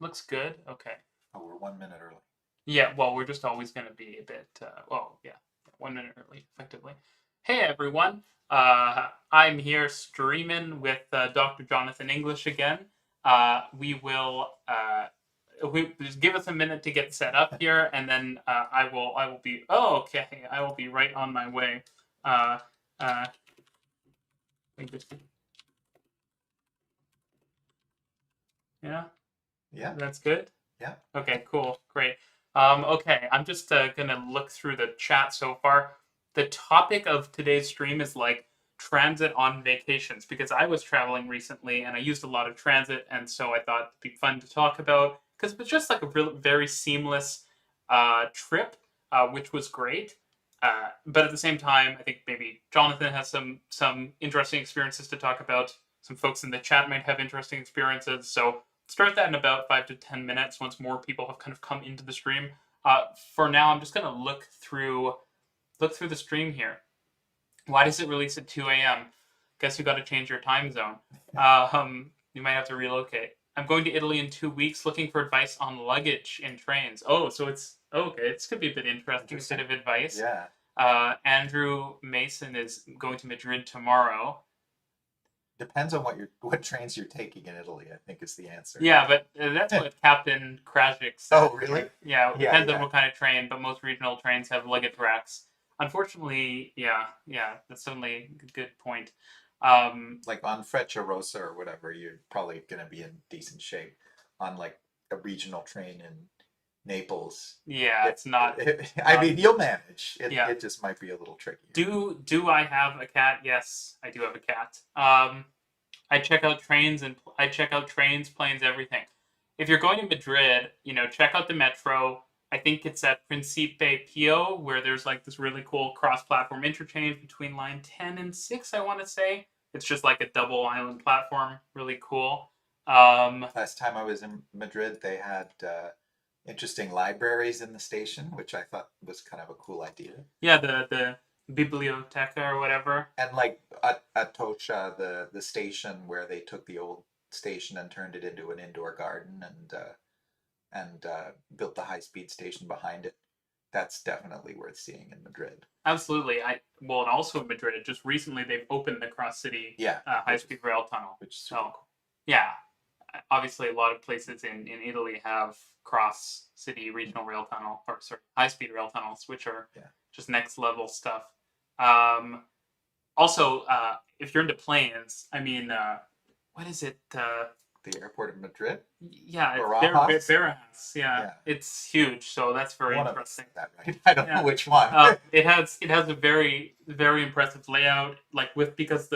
looks good. Okay. Oh, we're 1 minute early. Yeah, well, we're just always going to be a bit, 1 minute early, effectively. Hey, everyone. I'm here streaming with Dr. Jonathan English again. Just give us a minute to get set up here, and then I will be, oh, okay, I will be right on my way. Uh, uh, yeah, Yeah. that's good. Yeah. Okay, cool, great. Okay, I'm just gonna look through the chat so far. The topic of today's stream is like transit on vacations because I was traveling recently and I used a lot of transit, and so I thought it'd be fun to talk about because it was just like a very seamless trip, which was great. But at the same time, I think maybe Jonathan has some interesting experiences to talk about. Some folks in the chat might have interesting experiences, so start that in about 5 to 10 minutes once more people have kind of come into the stream. For now, I'm just gonna look through the stream here. Why does it release at 2 a.m.? Guess you got to change your time zone. You might have to relocate. I'm going to Italy in 2 weeks, looking for advice on luggage in trains. Oh, so it's okay. This could be a bit interesting bit of advice. Yeah. Andrew Mason is going to Madrid tomorrow. Depends on what trains you're taking in Italy, I think is the answer. Yeah, but that's what Captain Krajik said. Oh, really? Yeah, it depends on what kind of train, but most regional trains have luggage racks. Unfortunately, yeah, that's certainly a good point. Like on Frecciarossa or whatever, you're probably going to be in decent shape. On like a regional train in Naples. Yeah, it's not. I mean, you'll manage. Yeah. It just might be a little tricky. Do I have a cat? Yes, I do have a cat. I check out trains, planes, everything. If you're going to Madrid, check out the metro. I think it's at Principe Pio, where there's like this really cool cross-platform interchange between line 10 and 6, I want to say. It's just like a double island platform. Really cool. Last time I was in Madrid, they had interesting libraries in the station, which I thought was kind of a cool idea. Yeah, the biblioteca or whatever. And like Atocha, the station where they took the old station and turned it into an indoor garden and built the high-speed station behind it. That's definitely worth seeing in Madrid. Absolutely. And also in Madrid, just recently they've opened the cross-city high-speed rail tunnel. Which is super cool. Yeah. Obviously, a lot of places in Italy have cross-city regional rail tunnel, or sorry, high-speed rail tunnels, which are just next-level stuff. Also, if you're into planes, I mean, what is it? The airport of Madrid? Yeah, Barajas? Barajas. Yeah, it's huge, so that's very interesting. That right? I don't know which one. It has a very, very impressive layout, because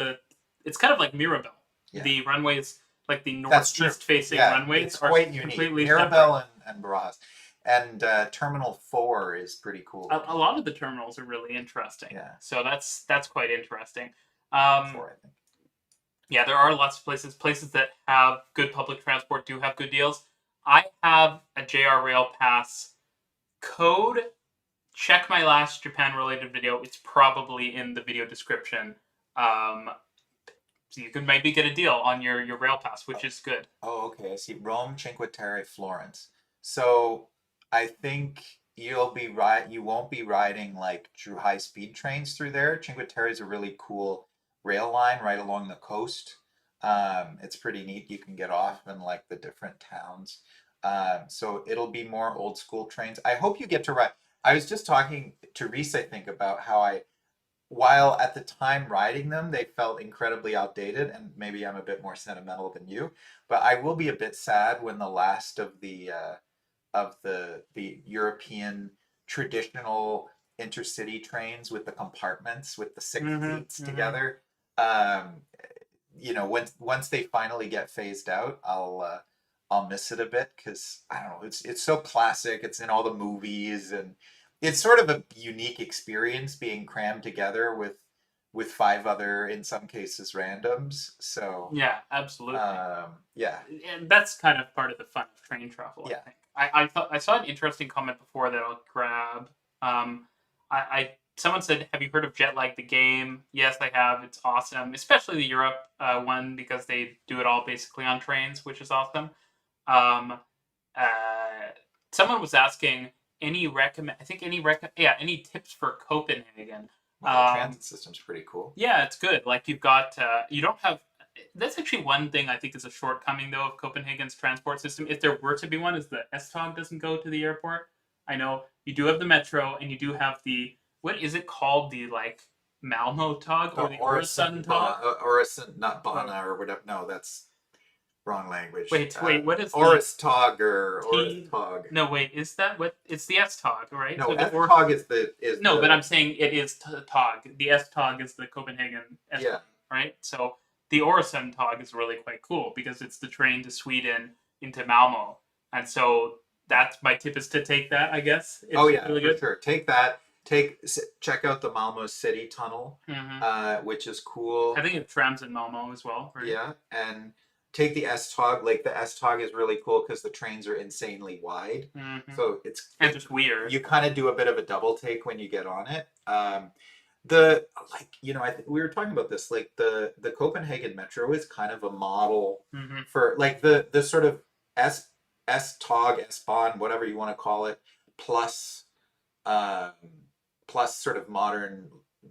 it's kind of like Mirabel. Yeah. The runways, like the northeast facing runways, it's quite unique. Mirabel and Barajas. And Terminal 4 is pretty cool. A lot of the terminals are really interesting. Yeah. So that's quite interesting. 4, I think. Yeah, there are lots of places that have good public transport do have good deals. I have a JR Rail Pass code. Check my last Japan-related video. It's probably in the video description. So you can maybe get a deal on your Rail Pass, which is good. Oh, okay. I see. Rome, Cinque Terre, Florence. So I think you won't be riding like true high-speed trains through there. Cinque Terre is a really cool rail line right along the coast. It's pretty neat. You can get off in like the different towns. So it'll be more old school trains. I hope you get to ride. I was just talking to Reece, I think, about how while at the time riding them, they felt incredibly outdated, and maybe I'm a bit more sentimental than you, but I will be a bit sad when the last of the European traditional intercity trains with the compartments with the 6 seats together. Once they finally get phased out, I'll miss it a bit because I don't know. It's so classic. It's in all the movies, and it's sort of a unique experience being crammed together with 5 other, in some cases, randoms. So yeah, absolutely. And that's kind of part of the fun of train travel. Yeah. I think I saw an interesting comment before that I'll grab. Someone said, have you heard of Jet Lag the game? Yes, I have. It's awesome, especially the Europe one because they do it all basically on trains, which is awesome. someone was asking any tips for Copenhagen. Well, the Um, transit system's pretty cool. yeah, it's good. Like you've got you don't have. That's actually one thing I think is a shortcoming though of Copenhagen's transport system. If there were to be one, is the S-Tog doesn't go to the airport. I know you do have the metro and you do have the what is it called, the like Malmo Tog The or the Øresund Tog? Orison, not Oh, Bana or whatever. No, that's wrong language. wait, what is the Oristog or T? Oristog. No, wait, is that what? It's the S-Tog, right? No, So the or F-Tog is the no, but I'm saying it is Tog. The S-Tog is the Copenhagen S-Tog, yeah. right? So the Øresund Tog is really quite cool because it's the train to Sweden into Malmo, and so that's my tip is to take that. I guess it's Oh yeah, really for good. sure. Take that. Check out the Malmo City Tunnel, which is cool. I think it trams in Malmo as well, right? Yeah, and take the S-Tog. Like the S-Tog is really cool because the trains are insanely wide. So And just weird. you kind of do a bit of a double take when you get on it. The like we were talking about this, like the Copenhagen Metro is kind of a model for like the sort of S-Tog, S-Bahn, whatever you want to call it, plus um, plus sort of modern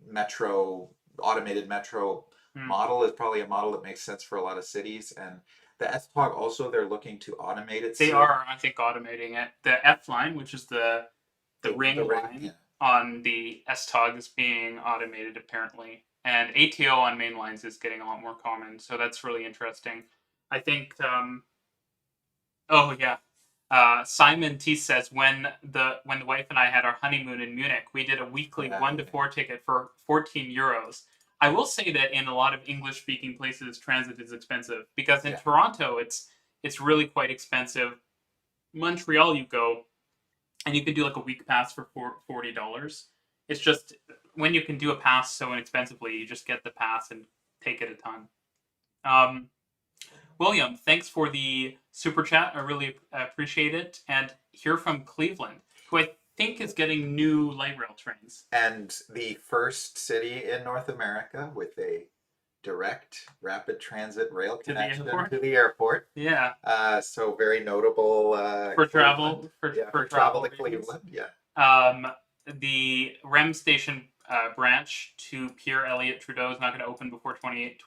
metro, automated metro model is probably a model that makes sense for a lot of cities. And the S-Tog also, they're looking to automate it. They are, I think, automating it. The F line, which is the ring line yeah. on the S-Tog, is being automated apparently, and ATO on main lines is getting a lot more common. So that's really interesting. I think. Oh yeah. Simon T says when the wife and I had our honeymoon in Munich, we did a weekly 1 to 4 ticket for €14. I will say that in a lot of English speaking places, transit is expensive because in Toronto it's really quite expensive. Montreal, you go and you can do like a week pass for $40. It's just when you can do a pass so inexpensively, you just get the pass and take it a ton. William, thanks for the super chat. I really appreciate it. And hear from Cleveland, who I think is getting new light rail trains. And the first city in North America with a direct rapid transit rail connection to the airport. Yeah. So very notable for travel. For travel to Cleveland. Yeah. The REM station branch to Pierre Elliott Trudeau is not going to open before 28.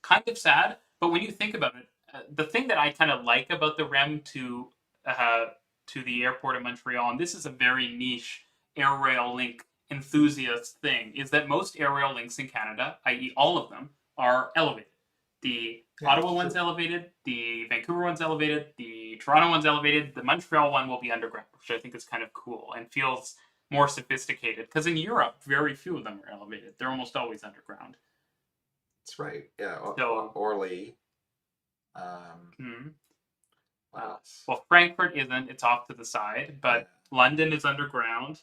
Kind of sad, but when you think about it, the thing that I kind of like about the REM to the airport of Montreal, and this is a very niche air rail link enthusiast thing, is that most air rail links in Canada, i.e. all of them, are elevated. The Ottawa one's elevated, the Vancouver one's elevated, the Toronto one's elevated, the Montreal one will be underground, which I think is kind of cool and feels more sophisticated. Because in Europe, very few of them are elevated. They're almost always underground. That's right. Yeah. So, Orly. Well, Frankfurt isn't. It's off to the side. But London is underground.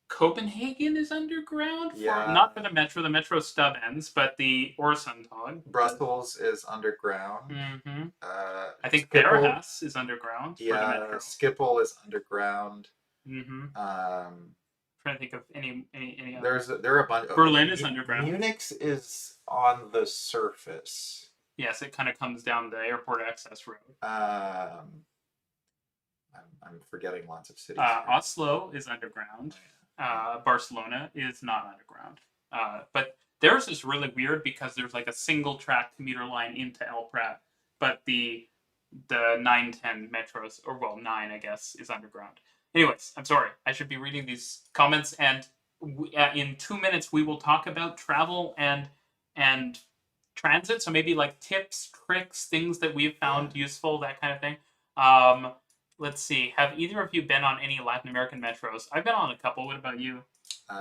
Copenhagen is underground. Not for the metro. The metro stub ends, but the Øresund Tog. Brussels is underground. I think Paris is underground. Yeah. For the metro. Schiphol is underground. Trying to think of any other. There are a bunch. Berlin is underground. Munich is on the surface. Yes, it kind of comes down the airport access road. I'm forgetting lots of cities. Oslo is underground. Barcelona is not underground. But theirs is really weird because there's like a single track commuter line into El Prat, but the 910 metros, or well, 9 I guess, is underground. Anyways, I'm sorry. I should be reading these comments, and in 2 minutes we will talk about travel and transit. So maybe like tips, tricks, things that we've found useful, that kind of thing. Let's see. Have either of you been on any Latin American metros? I've been on a couple. What about you?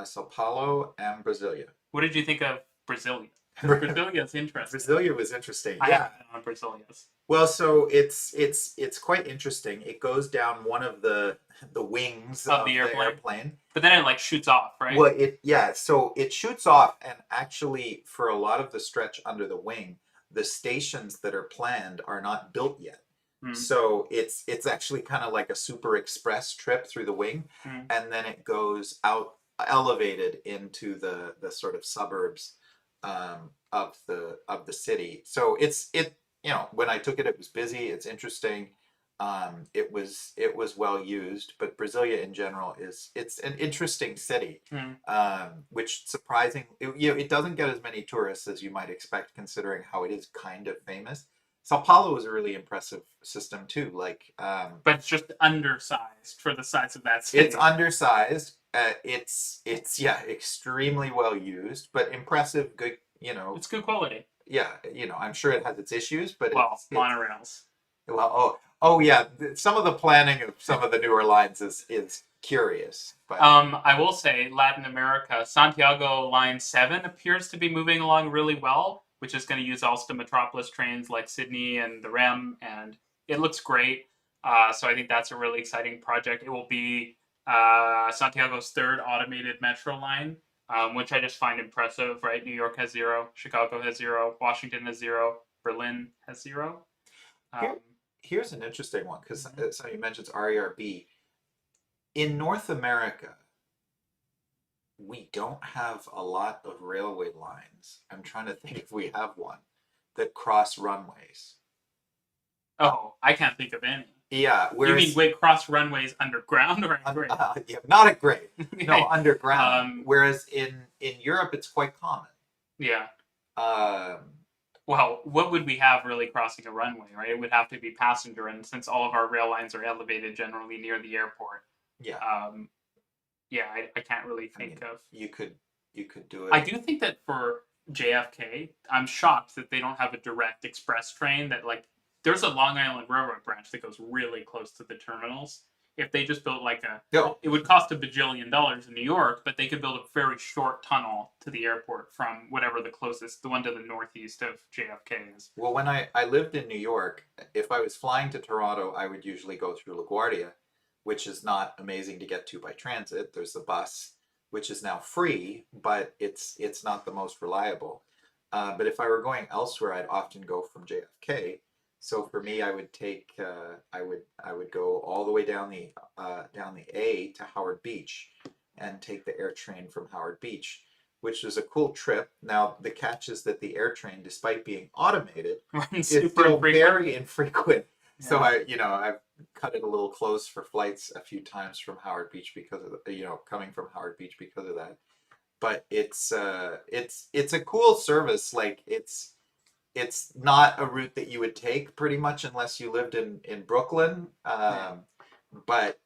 Sao Paulo and Brasilia. What did you think of Brasilia? Brasilia's interesting. Brasilia was interesting. I haven't been on Brasilia's. Well, so it's quite interesting. It goes down one of the wings of the airplane. But then it like shoots off, right? Well, so it shoots off, and actually for a lot of the stretch under the wing, the stations that are planned are not built yet. So it's actually kind of like a super express trip through the wing, and then it goes out elevated into the sort of suburbs of the city. So it when I took it, it was busy. It's interesting. it was well used, but Brasilia in general it's an interesting city, Hmm. which surprising it doesn't get as many tourists as you might expect considering how it is kind of famous. Sao Paulo is a really impressive system too. Like But it's just undersized for the size of that it's city. undersized. It's yeah extremely well used, but impressive. Good, It's good quality. yeah, I'm sure it has its issues, but Well, it's monorails. well, oh yeah, some of the planning of some of the newer lines is curious, but I will say Latin America, Santiago Line 7 appears to be moving along really well, which is going to use Ulster Metropolis trains like Sydney and the REM, and it looks great. So I think that's a really exciting project. It will be Santiago's third automated metro line, which I just find impressive, right? New York has zero, Chicago has zero, Washington has zero, Berlin has zero. here Um, here's an interesting one because mhm. so you mentioned RERB in North America. We don't have a lot of railway lines. I'm trying to think if we have one that cross runways. Oh, I can't think of any. Yeah, You mean whereas wait, cross runways underground or at grade? yeah, not at grade, no, Okay. underground. Whereas in Europe, it's quite common. Yeah. Um, Well, what would we have really crossing a runway, right? It would have to be passenger, and since all of our rail lines are elevated generally near the airport, yeah, um, yeah, I can't really I mean, think of. you could do I it. do think that for JFK, I'm shocked that they don't have a direct express train that like there's a Long Island Railroad branch that goes really close to the terminals. If they just built like a No, it would cost $1 bajillion in New York, but they could build a very short tunnel to the airport from whatever the closest, the one to the northeast of JFK is. well, when I lived in New York, if I was flying to Toronto, I would usually go through LaGuardia, which is not amazing to get to by transit. There's the bus, which is now free, but it's not the most reliable. But if I were going elsewhere, I'd often go from JFK. So for me, I would take I would go all the way down the A to Howard Beach, and take the air train from Howard Beach, which was a cool trip. Now, the catch is that the air train, despite being automated, Runs is super still infrequent. very infrequent. So Yeah. I've cut it a little close for flights a few times from Howard Beach because of coming from Howard Beach because of that. But it's a cool service. Like it's not a route that you would take pretty much unless you lived in Brooklyn. Yeah. But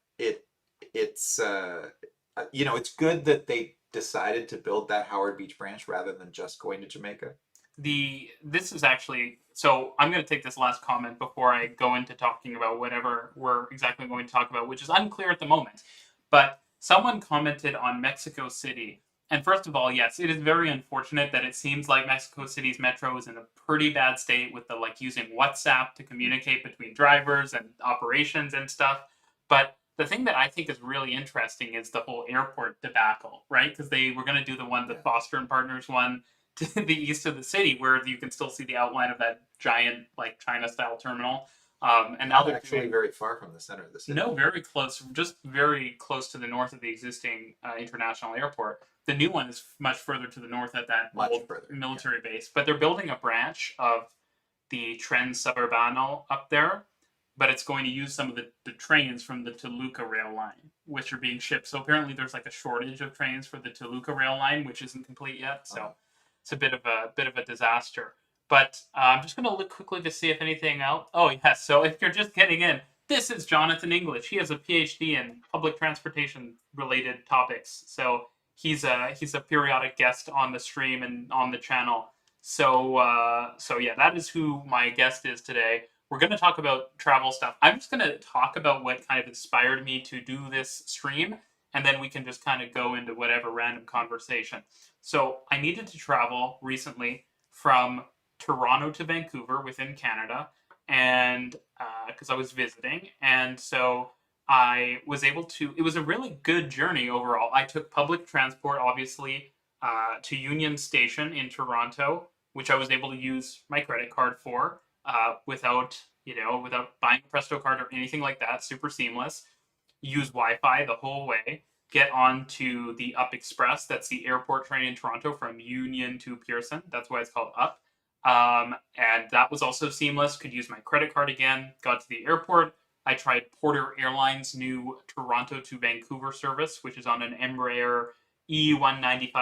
it's good that they decided to build that Howard Beach branch rather than just going to Jamaica. This is actually so I'm going to take this last comment before I go into talking about whatever we're exactly going to talk about, which is unclear at the moment. But someone commented on Mexico City, and first of all, yes, it is very unfortunate that it seems like Mexico City's metro is in a pretty bad state with the like using WhatsApp to communicate between drivers and operations and stuff. But the thing that I think is really interesting is the whole airport debacle, right? Because they were going to do the Yeah. Foster and Partners one to the east of the city, where you can still see the outline of that giant, like China style terminal. And now Not they're actually doing very far from the center of the city. no, very close, just very close to the north of the existing international airport. The new one is much further to the north at that Much old further. Yeah. military base, but they're building a branch of the Tren Suburbano up there, but it's going to use some of the trains from the Toluca rail line, which are being shipped. So apparently there's like a shortage of trains for the Toluca rail line, which isn't complete yet. So it's a bit of a disaster. But I'm just going to look quickly to see if anything else. Oh yes. So if you're just getting in, this is Jonathan English. He has a PhD in public transportation related topics. So he's a periodic guest on the stream and on the channel. So yeah, that is who my guest is today. We're going to talk about travel stuff. I'm just going to talk about what kind of inspired me to do this stream, and then we can just kind of go into whatever random conversation. So I needed to travel recently from Toronto to Vancouver within Canada, and because I was visiting, and so I was able to. It was a really good journey overall. I took public transport, obviously, to Union Station in Toronto, which I was able to use my credit card for without buying a Presto card or anything like that. Super seamless. Use Wi-Fi the whole way. Get on to the Up Express. That's the airport train in Toronto from Union to Pearson. That's why it's called Up. And that was also seamless. Could use my credit card again. Got to the airport. I tried Porter Airlines' new Toronto to Vancouver service, which is on an Embraer E195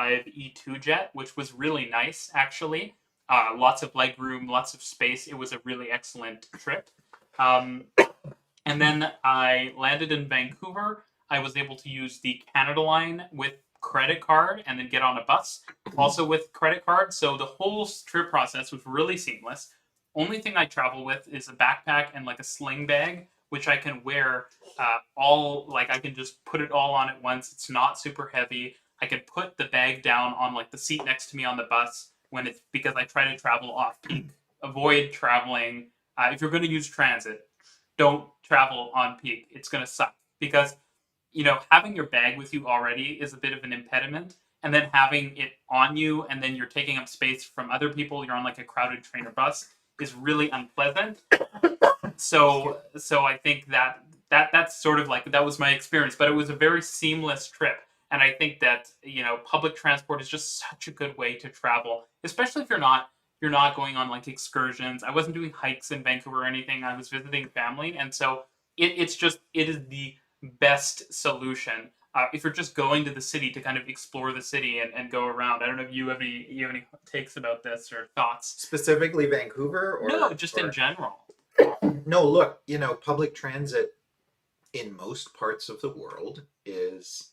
E2 jet, which was really nice, actually. Lots of legroom, lots of space. It was a really excellent trip. Um, and then I landed in Vancouver. I was able to use the Canada line with credit card and then get on a bus, also with credit card. So the whole trip process was really seamless. Only thing I travel with is a backpack and like a sling bag, which I can wear all, like I can just put it all on at once. It's not super heavy. I can put the bag down on like the seat next to me on the bus when it's, because I try to travel off peak. Avoid traveling. If you're going to use transit, don't travel on peak. It's going to suck because, having your bag with you already is a bit of an impediment. And then having it on you and then you're taking up space from other people, you're on like a crowded train or bus, is really unpleasant. So I think that's sort of like, that was my experience, but it was a very seamless trip. And I think that, public transport is just such a good way to travel, especially if you're not going on like excursions. I wasn't doing hikes in Vancouver or anything. I was visiting family, and so it is the best solution if you're just going to the city to kind of explore the city and go around. I don't know if you have any takes about this or thoughts. Specifically Vancouver, No, just in or general. no, look, public transit in most parts of the world is,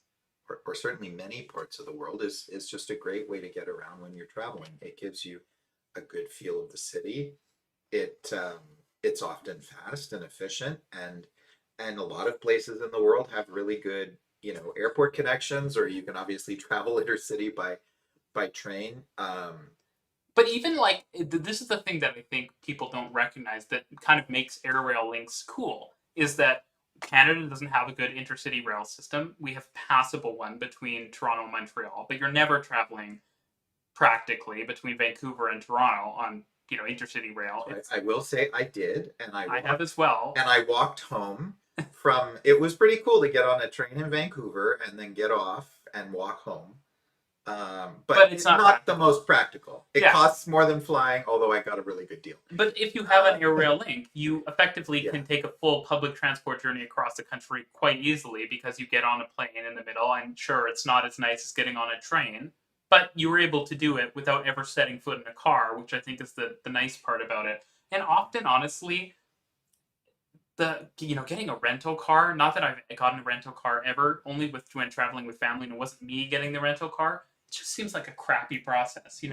or certainly many parts of the world, is just a great way to get around when you're traveling. It gives you a good feel of the city. It's often fast and efficient, and a lot of places in the world have really good, airport connections, or you can obviously travel intercity by train. But even like this is the thing that I think people don't recognize that kind of makes air rail links cool is that Canada doesn't have a good intercity rail system. We have passable one between Toronto and Montreal, but you're never traveling practically between Vancouver and Toronto on intercity rail. I will say I did, I have as well. and I walked home from. It was pretty cool to get on a train in Vancouver and then get off and walk home. But it's it's not not the practical. most practical. It Yeah. costs more than flying, although I got a really good deal. But if you have an air rail link, you effectively Yeah. can take a full public transport journey across the country quite easily because you get on a plane in the middle. And sure, it's not as nice as getting on a train, but you were able to do it without ever setting foot in a car, which I think is the nice part about it. And often, honestly, getting a rental car, not that I've gotten a rental car ever, only when traveling with family, and it wasn't me getting the rental car. It just seems like a crappy process. They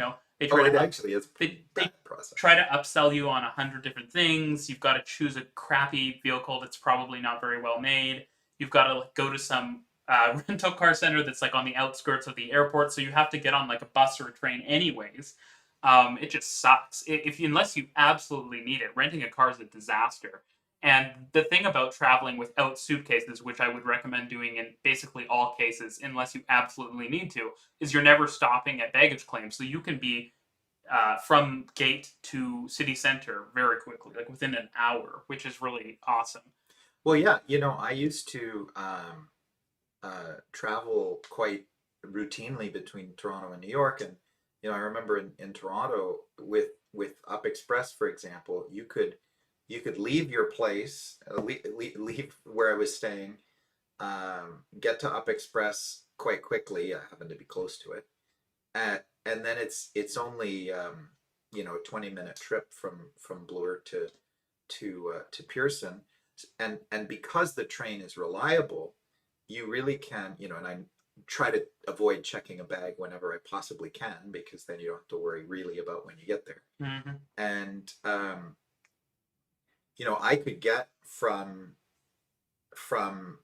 try Oh, it to actually is they that process. try to upsell you on 100 different things. You've got to choose a crappy vehicle that's probably not very well made. You've got to like, go to some rental car center that's like on the outskirts of the airport, so you have to get on like a bus or a train anyways. It just sucks. Unless you absolutely need it, renting a car is a disaster. And the thing about traveling without suitcases, which I would recommend doing in basically all cases, unless you absolutely need to, is you're never stopping at baggage claim. So you can be from gate to city center very quickly, like within an hour, which is really awesome. Well, yeah, I used to travel quite routinely between Toronto and New York, and I remember in Toronto with Up Express, for example, you could leave your place, leave where I was staying, get to Up Express quite quickly. I happened to be close to it, and then it's only a 20-minute trip from Bloor to Pearson, and because the train is reliable, you really can, and I try to avoid checking a bag whenever I possibly can, because then you don't have to worry really about when you get there. Mm-hmm. And I could get from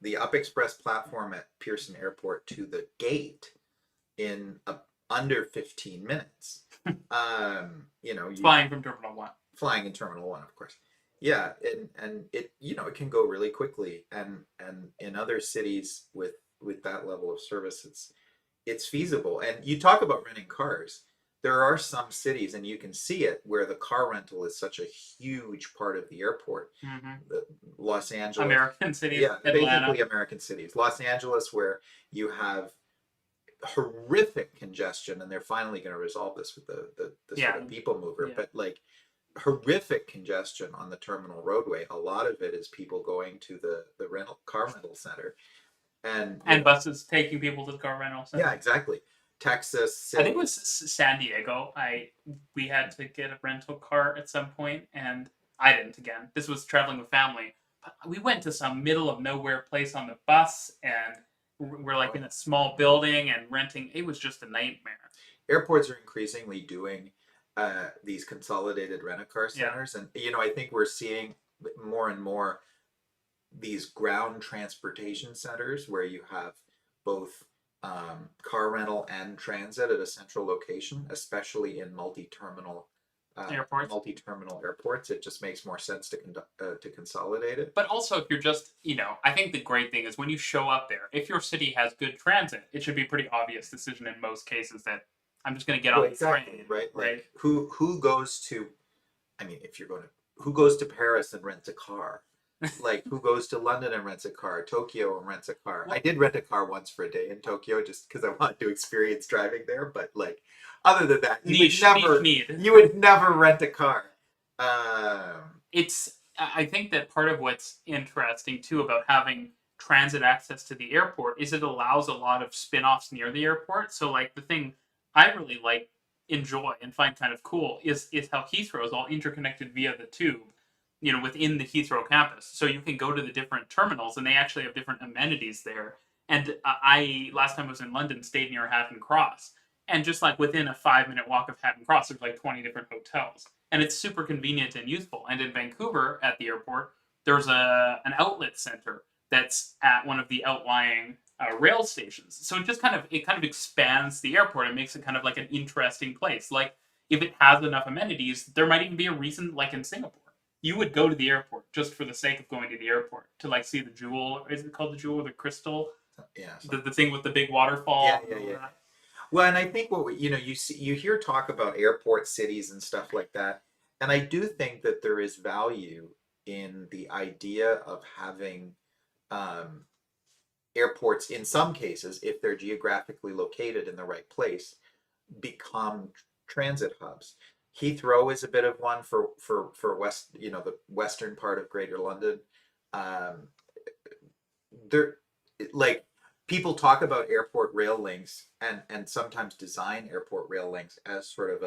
the Up Express platform at Pearson Airport to the gate in under 15 minutes. Flying from Terminal 1. Flying in Terminal 1, of course. Yeah, and it it can go really quickly, and in other cities with that level of service, it's feasible. And you talk about renting cars. There are some cities, and you can see it, where the car rental is such a huge part of the airport. Mm-hmm. Los Angeles, American cities, yeah, Atlanta. basically American cities. Los Angeles, where you have horrific congestion, and they're finally going to resolve this with the sort of people mover. Yeah. But like horrific congestion on the terminal roadway. A lot of it is people going to the rental car rental center, and And buses taking people to the car rental yeah, center. exactly. Texas I think it City. was San Diego. We had to get a rental car at some point, and I didn't again. This was traveling with family. But we went to some middle of nowhere place on the bus, and we're like in a small building and renting. It was just a nightmare. Airports are increasingly doing these consolidated rent-a-car Yeah. centers, and I think we're seeing more and more these ground transportation centers where you have both car rental and transit at a central location, especially in Airports. multi-terminal airports. It just makes more sense to consolidate it. But also, if you're just, I think the great thing is when you show up there, if your city has good transit, it should be a pretty obvious decision in most cases that I'm just going to get Well, on the exactly, train, right? right? Like who goes to, I mean, if you're going to, who goes to Paris and rents a car? Like who goes to London and rents a car, Tokyo and rents a car? I Well, did rent a car once for a day in Tokyo just because I wanted to experience driving there. But like, other than that, niche need. you would never rent a car. Um, I think that part of what's interesting too about having transit access to the airport is it allows a lot of spin-offs near the airport. So like the thing I really like, enjoy and find kind of cool is how Heathrow is all interconnected via the tube, within the Heathrow campus. So you can go to the different terminals and they actually have different amenities there. And I last time I was in London stayed near Hatton Cross, and just like within a 5-minute walk of Hatton Cross, there's like 20 different hotels, and it's super convenient and useful. And in Vancouver at the airport, there's an outlet center that's at one of the outlying rail stations. So it kind of expands the airport and makes it kind of like an interesting place. Like if it has enough amenities, there might even be a reason, like in Singapore, you would go to the airport just for the sake of going to the airport to like see the jewel. Is it called the jewel or the crystal? yeah, The thing with the big waterfall. yeah. Well, and I think you hear talk about airport cities and stuff like that, and I do think that there is value in the idea of having um, airports, in some cases, if they're geographically located in the right place, become transit hubs. Heathrow is a bit of one for the western part of Greater London. Um, there, like people talk about airport rail links and sometimes design airport rail links as sort of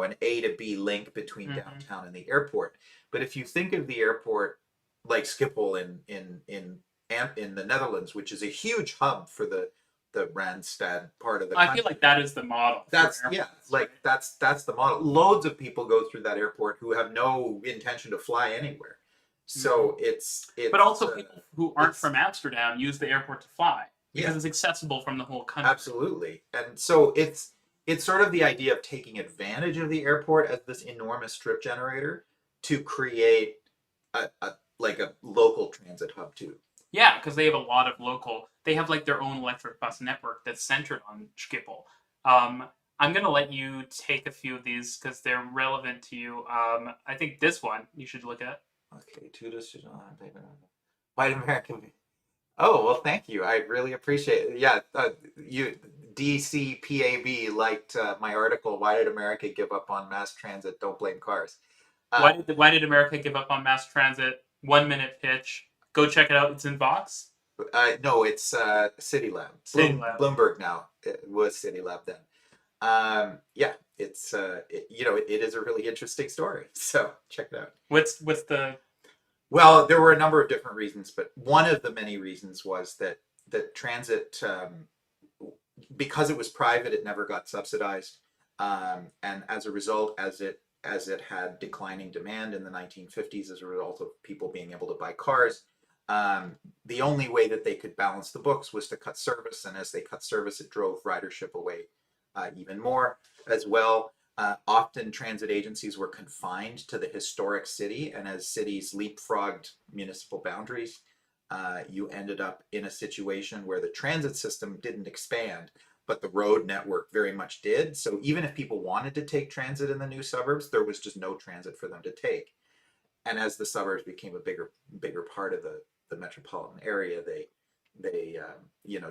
an A to B link between Mm-hmm. downtown and the airport. But if you think of the airport like Schiphol in the Netherlands, which is a huge hub for the Randstad part of the I feel country. like that is the model for That's yeah, airports, like right? that's the model. Loads of people go through that airport who have no intention to fly anywhere. Mm-hmm. So But also, people who aren't it's from Amsterdam use the airport to fly yeah, because it's accessible from the whole country. absolutely. And so it's sort of the idea of taking advantage of the airport as this enormous strip generator to create a like a local transit hub too. Yeah, because they have a lot of local. They have like their own electric bus network that's centered on Schiphol. Um, I'm gonna let you take a few of these because they're relevant to you. I think this one you should look at. Okay, two decision on paper. White American. Oh well, thank you. I really appreciate it. Yeah, you DCPAB liked my article. Why did America give up on mass transit? Don't blame cars. Uh, Why did America give up on mass transit? 1 minute pitch. Go check it out. It's in Vox. no, it's City Lab. City Lab. Bloomberg now. It was City Lab then. Yeah, it is a really interesting story. So check it out. What's the Well, there were a number of different reasons, but one of the many reasons was that transit, because it was private, it never got subsidized, and as a result, as it had declining demand in the 1950s as a result of people being able to buy cars, the only way that they could balance the books was to cut service, and as they cut service, it drove ridership away even more as well. Often transit agencies were confined to the historic city, and as cities leapfrogged municipal boundaries, you ended up in a situation where the transit system didn't expand, but the road network very much did. So even if people wanted to take transit in the new suburbs, there was just no transit for them to take. And as the suburbs became a bigger part of the metropolitan area,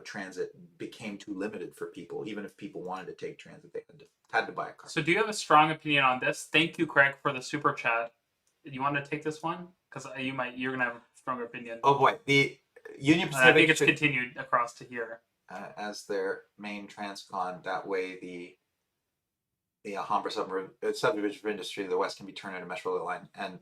transit became too limited for people. Even if people wanted to take transit, they had to Had to buy a car. So do you have a strong opinion on this? Thank you, Craig, for the super chat. You want to take this one? Because you're gonna have a stronger opinion. Oh boy, the Union I think Pacific it's should, continued across to here. as their main transcon. That way, the Humber subdivision for industry to the west can be turned into Metro line, and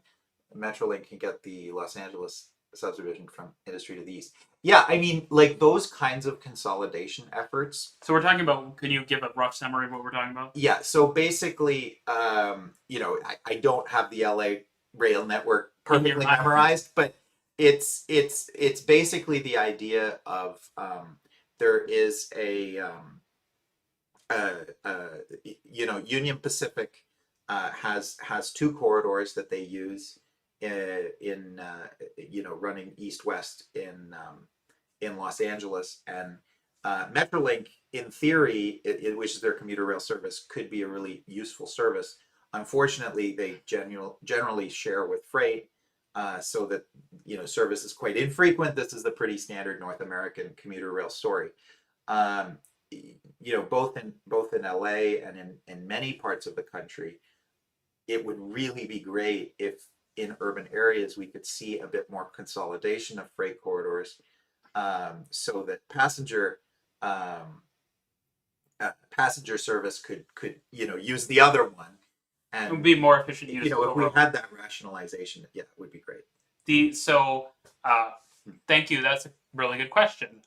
Metrolink can get the Los Angeles subdivision from industry to the east. Yeah, I mean, like those kinds of consolidation efforts. So we're talking about. Can you give a rough summary of what we're talking about? Yeah, so basically, I don't have the LA rail network perfectly memorized, but it's basically the idea of there is Union Pacific has two corridors that they use in running east west in Los Angeles, and Metrolink, in theory, which is their commuter rail service, could be a really useful service. Unfortunately, they generally share with freight, so that service is quite infrequent. This is the pretty standard North American commuter rail story. Both in LA and in many parts of the country, it would really be great if in urban areas we could see a bit more consolidation of freight corridors, so that passenger service could use the other one, It would and be more efficient use. if we had that rationalization, yeah, it would be great. Thank you. That's a really good question.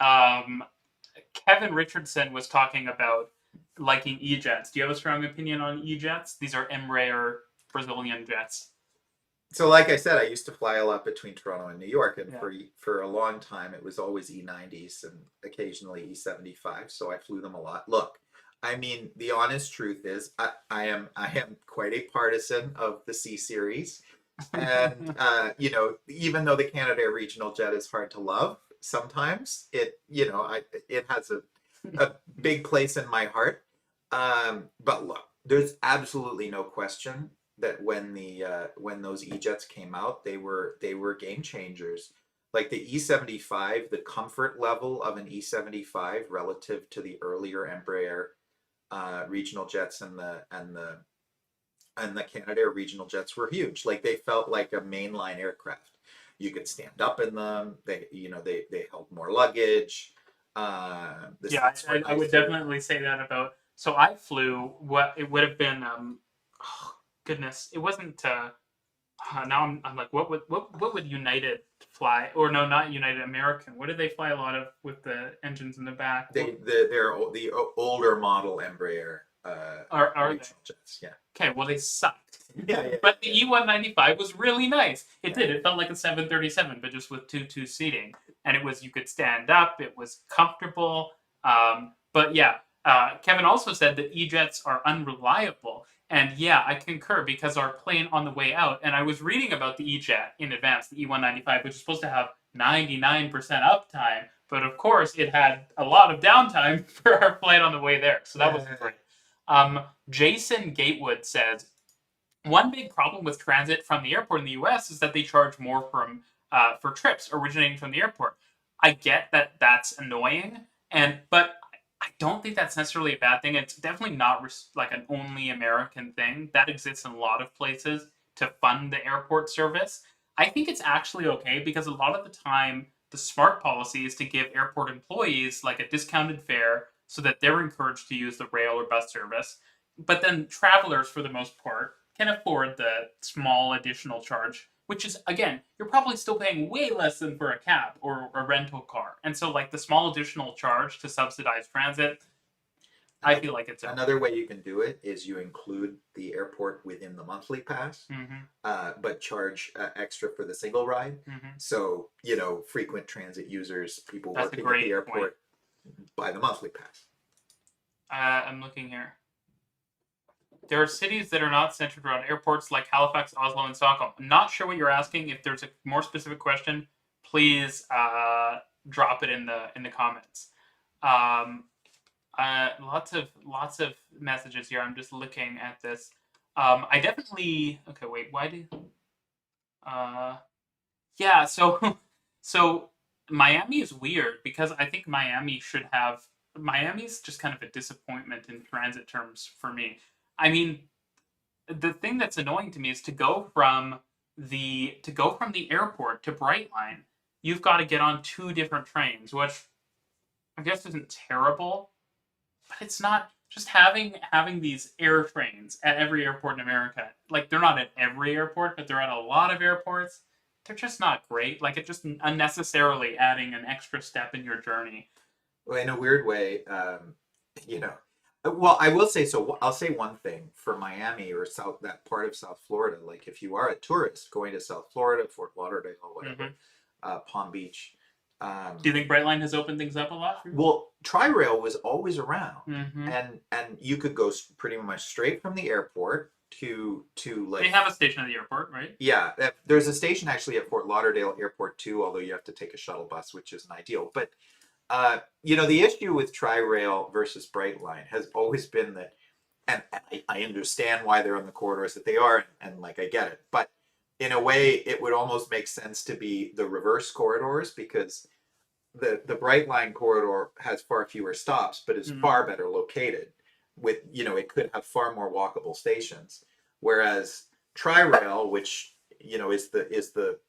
Kevin Richardson was talking about liking E-jets. Do you have a strong opinion on E-jets? These are Embraer Brazilian jets. So, like I said, I used to fly a lot between Toronto and New York, and Yeah. for a long time it was always E90s and occasionally E75. So I flew them a lot. Look, I mean, the honest truth is, I am quite a partisan of the C series, and even though the Canadair regional jet is hard to love, sometimes it has a big place in my heart. But look, there's absolutely no question that when those E-jets came out, they were game changers. Like the E75, the comfort level of an E75 relative to the earlier Embraer regional jets and the Canadair regional jets were huge. Like they felt like a mainline aircraft. You could stand up in them. They held more luggage. Yeah, I would definitely say that about. So I flew what it would have been. Oh, goodness, it wasn't. Now I'm like, what would United fly? Or no, not United, American. What did they fly a lot of with the engines in the back? They're the older model Embraer Are they? jets. Yeah. Okay, well they sucked. Yeah. But the E195 was really nice. It did. It felt like a 737, but just with two seating, and you could stand up. It was comfortable. But yeah, Kevin also said that E-jets are unreliable. And yeah, I concur, because our plane on the way out, and I was reading about the E-jet in advance, the E195, which is supposed to have 99% uptime, but of course it had a lot of downtime for our flight on the way there. So that was great. Jason Gatewood says, one big problem with transit from the airport in the US is that they charge more for trips originating from the airport. I get that that's annoying, but I don't think that's necessarily a bad thing. It's definitely not like an only American thing. That exists in a lot of places to fund the airport service. I think it's actually okay, because a lot of the time the smart policy is to give airport employees like a discounted fare so that they're encouraged to use the rail or bus service. But then travelers, for the most part, can afford the small additional charge, which is, again, you're probably still paying way less than for a cab or a rental car. And so, like, the small additional charge to subsidize transit, I feel like it's another way you can do it is you include the airport within the monthly pass, but charge extra for the single ride. So frequent transit users, people working at the airport, buy the monthly pass. I'm looking here. There are cities that are not centered around airports, like Halifax, Oslo, and Stockholm. I'm not sure what you're asking. If there's a more specific question, please drop it in the comments. Lots of messages here. I'm just looking at this. I definitely. Okay, wait. Why do? Yeah. So Miami is weird, because I think Miami's just kind of a disappointment in transit terms for me. I mean, the thing that's annoying to me is to go from the airport to Brightline, you've got to get on two different trains, which I guess isn't terrible, but it's not. Just having these air trains at every airport in America, like they're not at every airport, but they're at a lot of airports. They're just not great. Like it just unnecessarily adding an extra step in your journey. Well, in a weird way, you know, well, I will say so. I'll say one thing for Miami or South, that part of South Florida. Like, if you are a tourist going to South Florida, Fort Lauderdale, whatever, Hmm. Palm Beach, Do you think Brightline has opened things up a lot for you? well, Tri-Rail was always around, Hmm. and you could go pretty much straight from the airport to They like have a station at the airport, right? yeah, there's a station actually at Fort Lauderdale Airport too, although you have to take a shuttle bus, which isn't ideal. But the issue with Tri-Rail versus Brightline has always been that, and I understand why they're on the corridors that they are, and like I get it, but in a way, it would almost make sense to be the reverse corridors because the Brightline corridor has far fewer stops, but is Mm. far better located. With it could have far more walkable stations, whereas Tri-Rail, which is the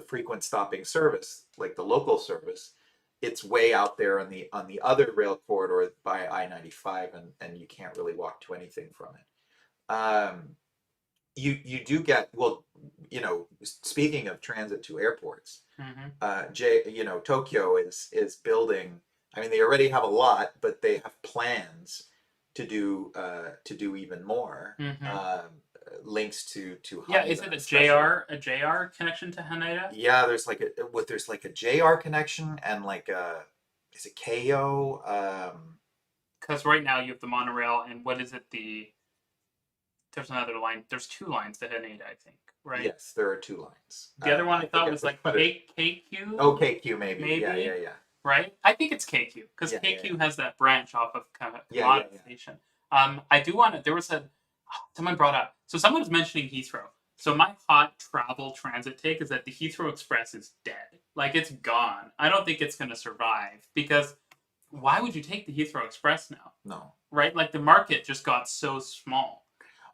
frequent stopping service, like the local service, it's way out there on the other rail corridor by I-95, and you can't really walk to anything from it. You do get, well, speaking of transit to airports, Hmm. Tokyo is building. I mean, they already have a lot, but they have plans to do even more. Hmm. Links to Yeah, is Haneda it a especially. JR connection to Haneda? Yeah, there's like a JR connection and like a is it KO? Because right now you have the monorail, and what is it? There's another line. There's two lines to Haneda, I think, right? Yes, there are two lines. The other one I I thought forget was which, like but KQ, KQ maybe. Yeah, yeah, maybe, yeah, right? I think it's KQ because yeah, yeah, KQ has that branch off of yeah, yeah, Kamada yeah. Station. I do want to. There was someone brought up. So someone was mentioning Heathrow. So my hot travel transit take is that the Heathrow Express is dead. Like it's gone. I don't think it's going to survive because why would you take the Heathrow Express now? No, Right? Like the market just got so small.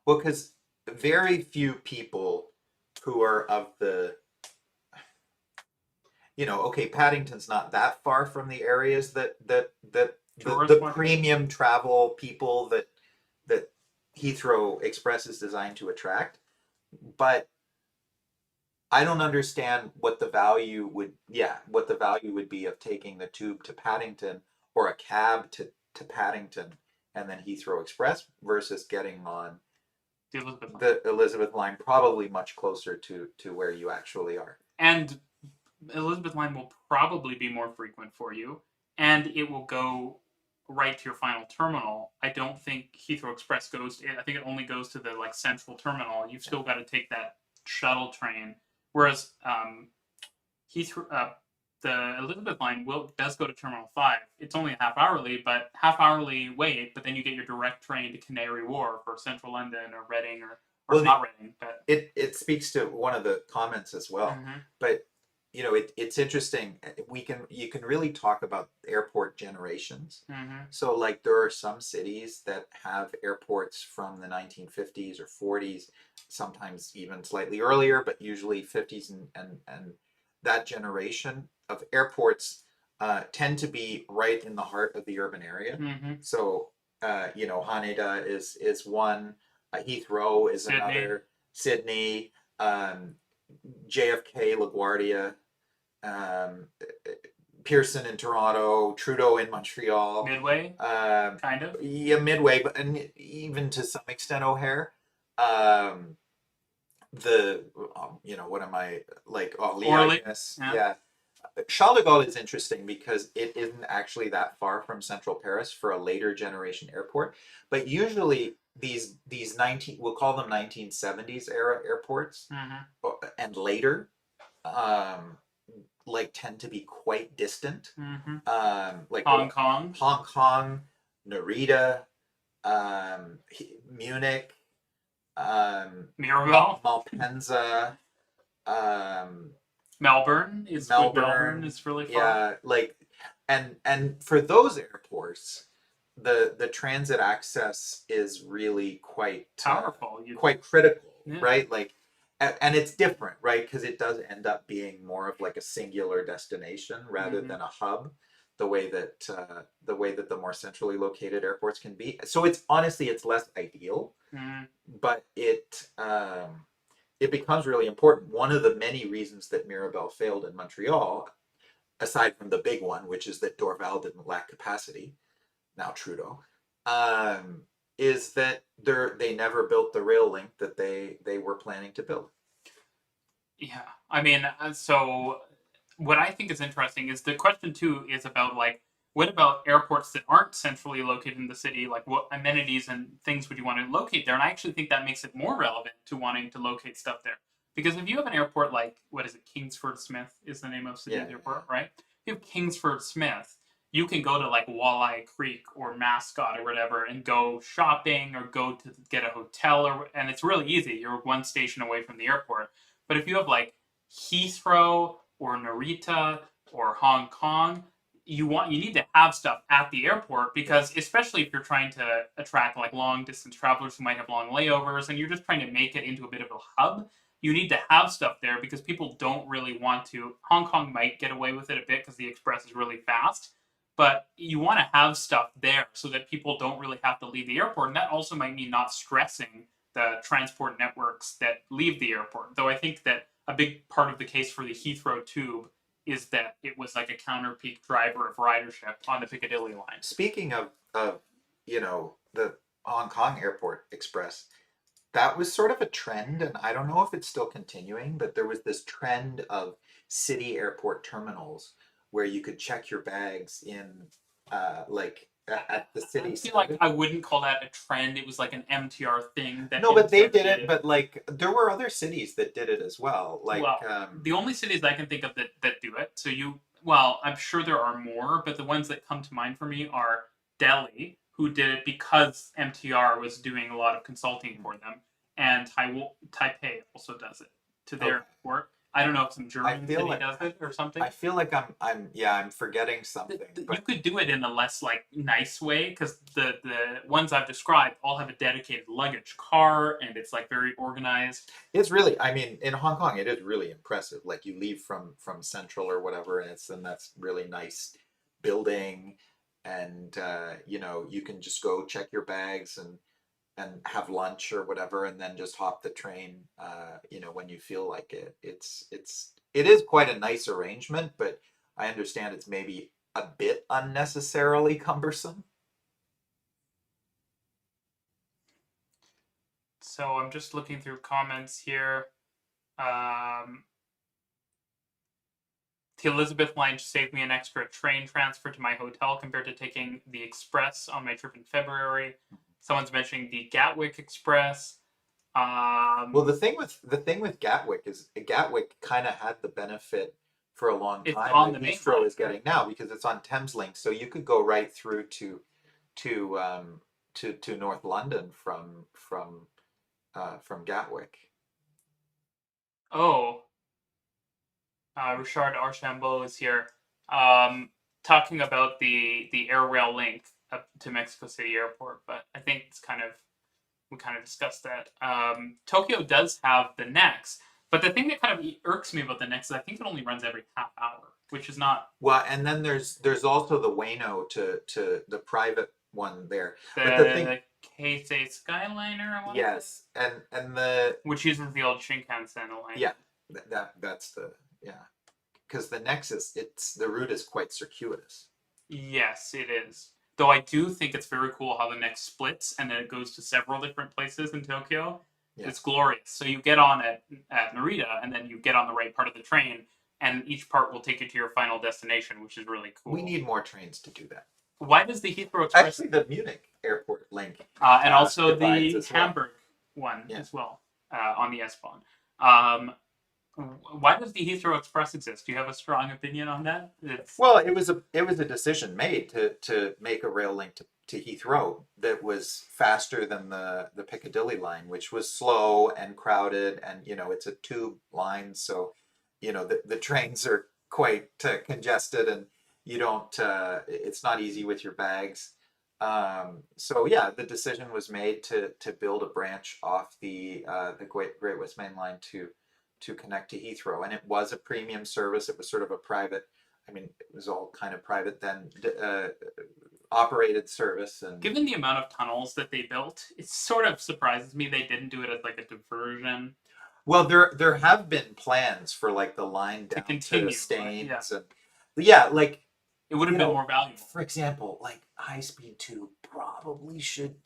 well, because very few people who are of the okay, Paddington's not that far from the areas that the Tourist market. premium travel people that Heathrow Express is designed to attract. But I don't understand what the value would be of taking the tube to Paddington or a cab to Paddington and then Heathrow Express versus getting on The Elizabeth line. the Elizabeth line, probably much closer to where you actually are. And Elizabeth line will probably be more frequent for you, and it will go right to your final terminal. I don't think Heathrow Express goes. I think it only goes to the like central terminal. You've still got to take that shuttle train. Whereas Heathrow, the Elizabeth line does go to Terminal 5. It's only a half hourly, but half hourly wait. But then you get your direct train to Canary Wharf or Central London or Reading or Well, it's not Reading, but. it speaks to one of the comments as well, Mm-hmm. but it's interesting. You can really talk about airport generations. Mm-hmm. So like there are some cities that have airports from the 1950s or 40s, sometimes even slightly earlier, but usually 50s, and that generation of airports tend to be right in the heart of the urban area. Mm-hmm. So Haneda is one, Heathrow is Sydney. another, Sydney, JFK, LaGuardia, um, Pearson in Toronto, Trudeau in Montreal, Midway, kind of. yeah, Midway, but and even to some extent O'Hare. Um, the what am I like? Orly, I Orly. guess. Yeah. Yeah, Charles de Gaulle is interesting because it isn't actually that far from central Paris for a later generation airport. But usually these 19, we'll call them 1970s era airports, Mm-hmm. and later, um, like tend to be quite distant. Mm-hmm. Like Hong Kong. Hong Kong, Narita, Munich, Mirabel. Malpensa, um, Melbourne Melbourne. is really far. Yeah, like, and for those airports, the transit access is really Powerful. quite critical, Yeah. right? Like, and it's different, right? Because it does end up being more of like a singular destination rather Mm-hmm. than a hub, the way that the more centrally located airports can be. So it's honestly it's less ideal, Mm-hmm. but it becomes really important. One of the many reasons that Mirabel failed in Montreal, aside from the big one, which is that Dorval didn't lack capacity, now Trudeau, um, is that they never built the rail link that they were planning to build. Yeah. I mean, so what I think is interesting is the question too is about like what about airports that aren't centrally located in the city? Like what amenities and things would you want to locate there? And I actually think that makes it more relevant to wanting to locate stuff there. Because if you have an airport like what is it, Kingsford Smith is the name of Yeah, Sydney's yeah. airport, right? If you have Kingsford Smith, you can go to like Walleye Creek or Mascot or whatever and go shopping or go to get a hotel and it's really easy. You're one station away from the airport. But if you have like Heathrow or Narita or Hong Kong, you need to have stuff at the airport because especially if you're trying to attract like long distance travelers who might have long layovers and you're just trying to make it into a bit of a hub, you need to have stuff there because people don't really want to. Hong Kong might get away with it a bit because the express is really fast, but you want to have stuff there so that people don't really have to leave the airport. And that also might mean not stressing the transport networks that leave the airport. Though I think that a big part of the case for the Heathrow tube is that it was like a counter peak driver of ridership on the Piccadilly line. Speaking of the Hong Kong Airport Express, that was sort of a trend, and I don't know if it's still continuing, but there was this trend of city airport terminals where you could check your bags in at the I city feel like center. I wouldn't call that a trend. It was like an MTR thing that No, but they MTR did it, did. but like there were other cities that did it as well. Well, the only cities I can think of that do it. So well, I'm sure there are more, but the ones that come to mind for me are Delhi, who did it because MTR was doing a lot of consulting for them, and Taipei also does it to Okay. their work. I don't know if some I German feel city like does it or something. I feel like I'm forgetting something, You but could do it in a less like nice way because the ones I've described all have a dedicated luggage car and it's like very organized. it's really, I mean, in Hong Kong, it is really impressive. Like you leave from Central or whatever, and that's really nice building, and you can just go check your bags and have lunch or whatever, and then just hop the train, when you feel like it. It is quite a nice arrangement, but I understand it's maybe a bit unnecessarily cumbersome. So I'm just looking through comments here. Um, the Elizabeth line saved me an extra train transfer to my hotel compared to taking the express on my trip in February. Someone's mentioning the Gatwick Express. Well, Um, the thing with Gatwick is Gatwick kind of had the benefit for a long it's time on the that main Heathrow line, is right? getting now because it's on Thameslink, so you could go right through to to North London from Gatwick. Oh, Richard Archambault is here, um, talking about the air rail link up to Mexico City Airport. But I think it's we kind of discussed that. Tokyo does have the next, but the thing that kind of irks me about the next is I think it only runs every half hour, which is not Well, and then there's also the Wayno to the private one there. But the thing, the Keisei Skyliner. I want to say, yes, and the which uses the old Shinkansen line. yeah, that's the yeah, because the Nexus, it's the route is quite circuitous. Yes, it is. Though I do think it's very cool how the next splits and then it goes to several different places in Tokyo. Yeah. It's glorious. So you get on at Narita and then you get on the right part of the train and each part will take you to your final destination, which is really cool. We need more trains to do that. Why does the Heathrow Express Actually, the Munich airport link and also divides the as well. Hamburg one Yeah. as well on the S-Bahn. Um, why does the Heathrow Express exist? Do you have a strong opinion on that? Well, it was a decision made to make a rail link to Heathrow that was faster than the Piccadilly line, which was slow and crowded, and it's a tube line, so the trains are quite congested, and you don't it's not easy with your bags. So yeah, the decision was made to build a branch off the Great West Main Line to connect to Heathrow, and it was a premium service. It was sort of a private. I mean, it was all kind of private then, operated service, and Given the amount of tunnels that they built, it sort of surprises me they didn't do it as like a diversion well, there have been plans for like the line to down to continue. Yeah, Staines, and yeah, like it would have been more valuable. for example, like high speed tube probably should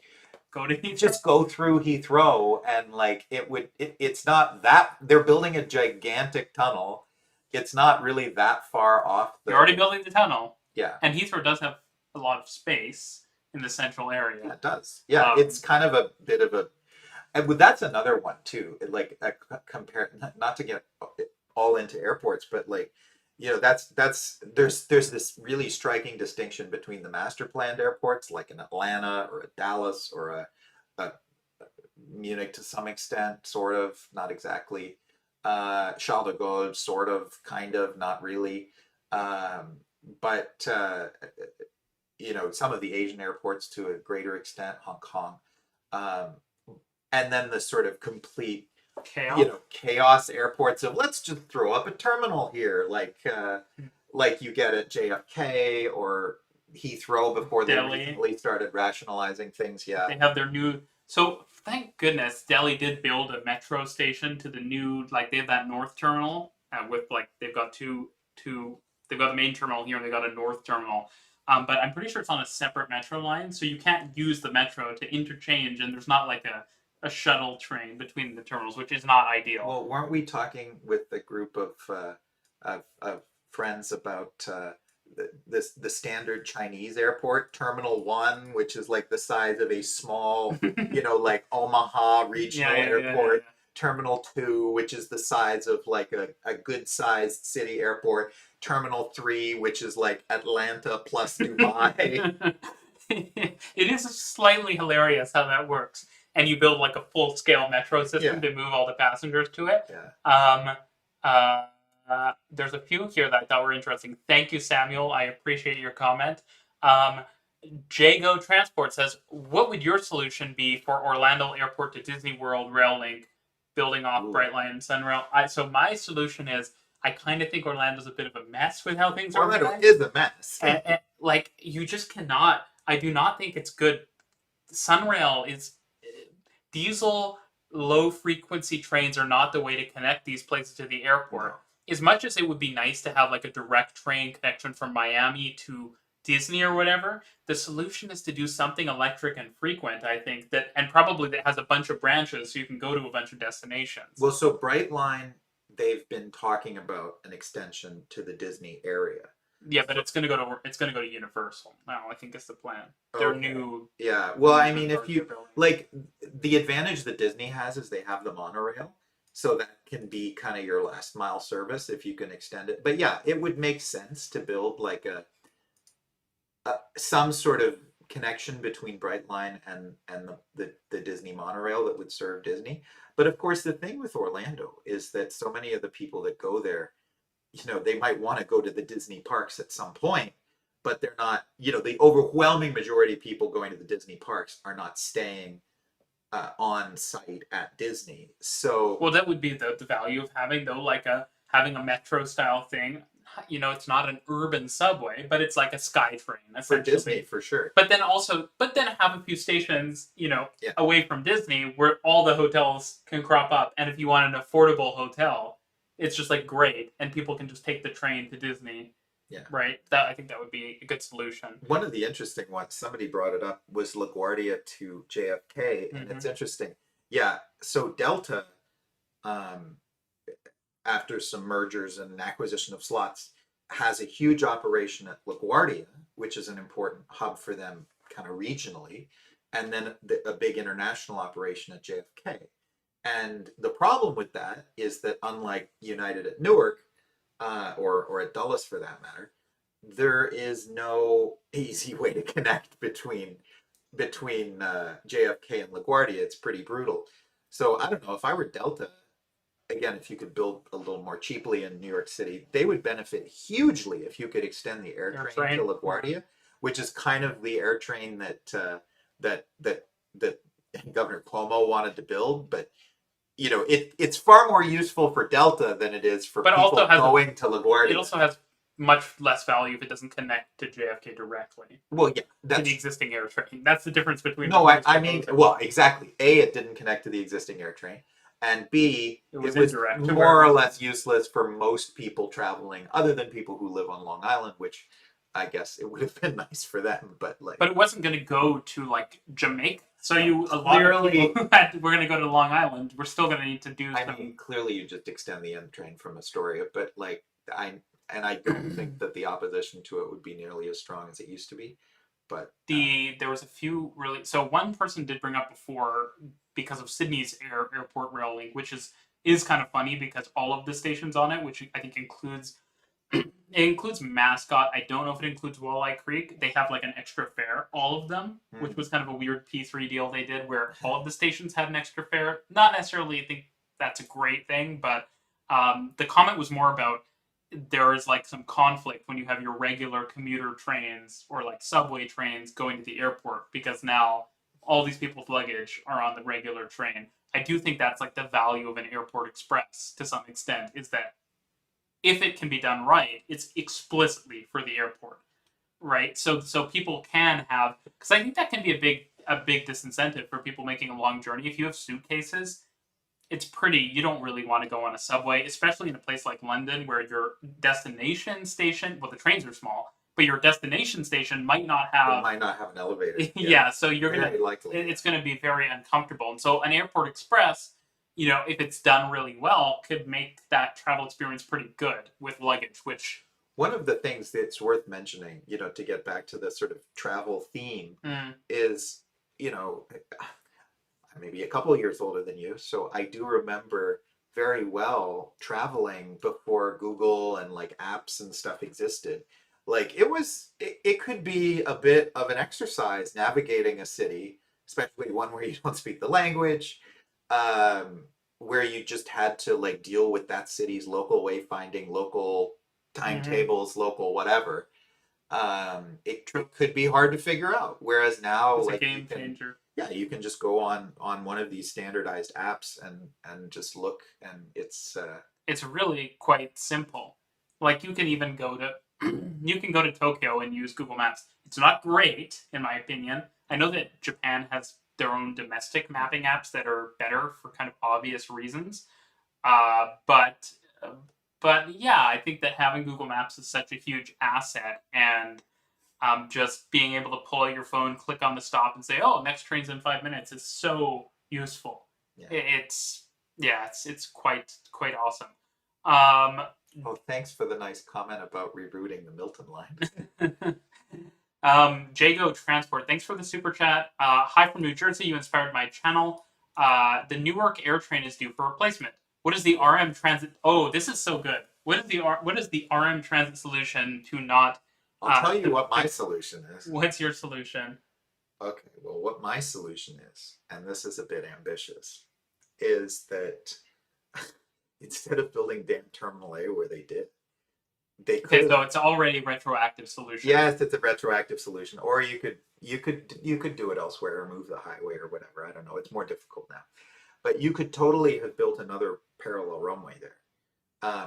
Go to Heathrow. just go through Heathrow, and like it's not that they're building a gigantic tunnel. It's not really that far off You're already building the tunnel, yeah. and Heathrow does have a lot of space in the central area. Yeah, it does. Yeah, it's kind of a bit of a and that's another one too. Like compare not to get all into airports, but like that's there's this really striking distinction between the master planned airports like an Atlanta or a Dallas or a Munich to some extent, sort of, not exactly. Charles de Gaulle, sort of, kind of, not really. But some of the Asian airports to a greater extent, Hong Kong, um, and then the sort of complete chaos. Chaos airports of let's just throw up a terminal here, like you get at JFK or Heathrow before they Delhi. recently started rationalizing things. Yeah, they have their new. So thank goodness Delhi did build a metro station to the new. Like they have that north terminal with like they've got two. They've got the main terminal here and they got a north terminal. But I'm pretty sure it's on a separate metro line, so you can't use the metro to interchange, and there's not like a shuttle train between the terminals, which is not ideal. Well, weren't we talking with a group of friends about the standard Chinese airport, Terminal 1, which is like the size of a small, like Omaha regional airport. Terminal 2, which is the size of like a good sized city airport. Terminal 3, which is like Atlanta plus Dubai. It is slightly hilarious how that works. And you build like a full scale metro system to move all the passengers to it. Yeah. There's a few here that I thought were interesting. Thank you, Samuel. I appreciate your comment. Jago Transport says, what would your solution be for Orlando Airport to Disney World rail link, building off Brightline and Sunrail? So my solution is, I kind of think Orlando's a bit of a mess with how things are. Orlando is a mess. And, like, you just cannot. I do not think it's good. Sunrail is diesel low frequency trains are not the way to connect these places to the airport. No. As much as it would be nice to have like a direct train connection from Miami to Disney or whatever, the solution is to do something electric and frequent, I think, and probably that has a bunch of branches so you can go to a bunch of destinations. Well, so Brightline, they've been talking about an extension to the Disney area. Yeah, but it's gonna go to Universal now. I think is the plan. Their new. Yeah, well, I mean, if you like, the advantage that Disney has is they have the monorail, so that can be kind of your last mile service if you can extend it. But yeah, it would make sense to build like some sort of connection between Brightline and the Disney monorail that would serve Disney. But of course, the thing with Orlando is that so many of the people that go there, they might want to go to the Disney parks at some point, but they're not, the overwhelming majority of people going to the Disney parks are not staying on site at Disney. So, well, that would be the value of having having a metro style thing. It's not an urban subway, but it's like a sky train for Disney, for sure. But then have a few stations, away from Disney where all the hotels can crop up. And if you want an affordable hotel, it's just like great, and people can just take the train to Disney. Yeah. Right. I think that would be a good solution. One of the interesting ones, somebody brought it up, was LaGuardia to JFK, and it's interesting. Yeah. So Delta, after some mergers and acquisition of slots, has a huge operation at LaGuardia, which is an important hub for them kind of regionally, and then a big international operation at JFK. And the problem with that is that, unlike United at Newark, or at Dulles for that matter, there is no easy way to connect between JFK and LaGuardia. It's pretty brutal. So I don't know, if I were Delta, again, if you could build a little more cheaply in New York City, they would benefit hugely if you could extend the air train to LaGuardia. which is kind of the air train that Governor Cuomo wanted to build. But it's far more useful for Delta than it is for But also people has going to it LaGuardia. also has much less value if it doesn't connect to JFK directly Well, yeah, to the existing air train. That's the difference between no, what I mean, well, exactly. A, it didn't connect to the existing air train, and B, it was it was indirect. more or less useless for most people traveling, other than people who live on Long Island, which I guess it would have been nice for them, but like. But it wasn't going to go to like Jamaica. So a lot Clearly- of people who were going to go to Long Island, we're still going to need to do I some. mean, clearly you just extend the M train from Astoria, but like I don't think that the opposition to it would be nearly as strong as it used to be. But There was a few really. So one person did bring up before because of Sydney's airport rail link, which is kind of funny because all of the stations on it, which I think includes it includes Mascot. I don't know if it includes Walleye Creek. They have like an extra fare, all of them, which was kind of a weird P3 deal they did where all of the stations had an extra fare. Not necessarily think that's a great thing, but the comment was more about there is like some conflict when you have your regular commuter trains or like subway trains going to the airport because now all these people's luggage are on the regular train. I do think that's like the value of an airport express to some extent is that if it can be done right, it's explicitly for the airport, right? So people can have because I think that can be a big disincentive for people making a long journey. If you have suitcases, it's pretty. You don't really want to go on a subway, especially in a place like London where your destination station. Well, the trains are small, but your destination station might not it have. might not have an elevator. Yeah, so you're Very gonna. likely. It's gonna be very uncomfortable, and so an airport express if it's done really well, could make that travel experience pretty good with luggage, which. One of the things that's worth mentioning, to get back to the sort of travel theme, is, I'm maybe a couple of years older than you, so I do remember very well traveling before Google and like apps and stuff existed. Like it could be a bit of an exercise navigating a city, especially one where you don't speak the language. Where you just had to like deal with that city's local wayfinding, local timetables, local whatever. It could be hard to figure out. Whereas now, It's like a game changer. Yeah, you can just go on one of these standardized apps and just look, and it's really quite simple. Like you can even go to you can go to Tokyo and use Google Maps. It's not great in my opinion. I know that Japan has their own domestic mapping apps that are better for kind of obvious reasons. But yeah, I think that having Google Maps is such a huge asset, and just being able to pull out your phone, click on the stop, and say, "Oh, next train's in 5 minutes," is so useful. Yeah. It's quite awesome. Oh, thanks for the nice comment about rerouting the Milton line. Jago Transport, thanks for the super chat. Hi from New Jersey. You inspired my channel. The Newark Air Train is due for replacement. What is the RMTransit? Oh, this is so good. What is the RMTransit solution to not? I'll tell you what my solution is. What's your solution? Okay, well, what my solution is, and this is a bit ambitious, is that instead of building damn Terminal A where they did, Okay, so it's already a retroactive solution. Yes, it's a retroactive solution, or you could do it elsewhere or move the highway or whatever. I don't know. It's more difficult now, but you could totally have built another parallel runway there,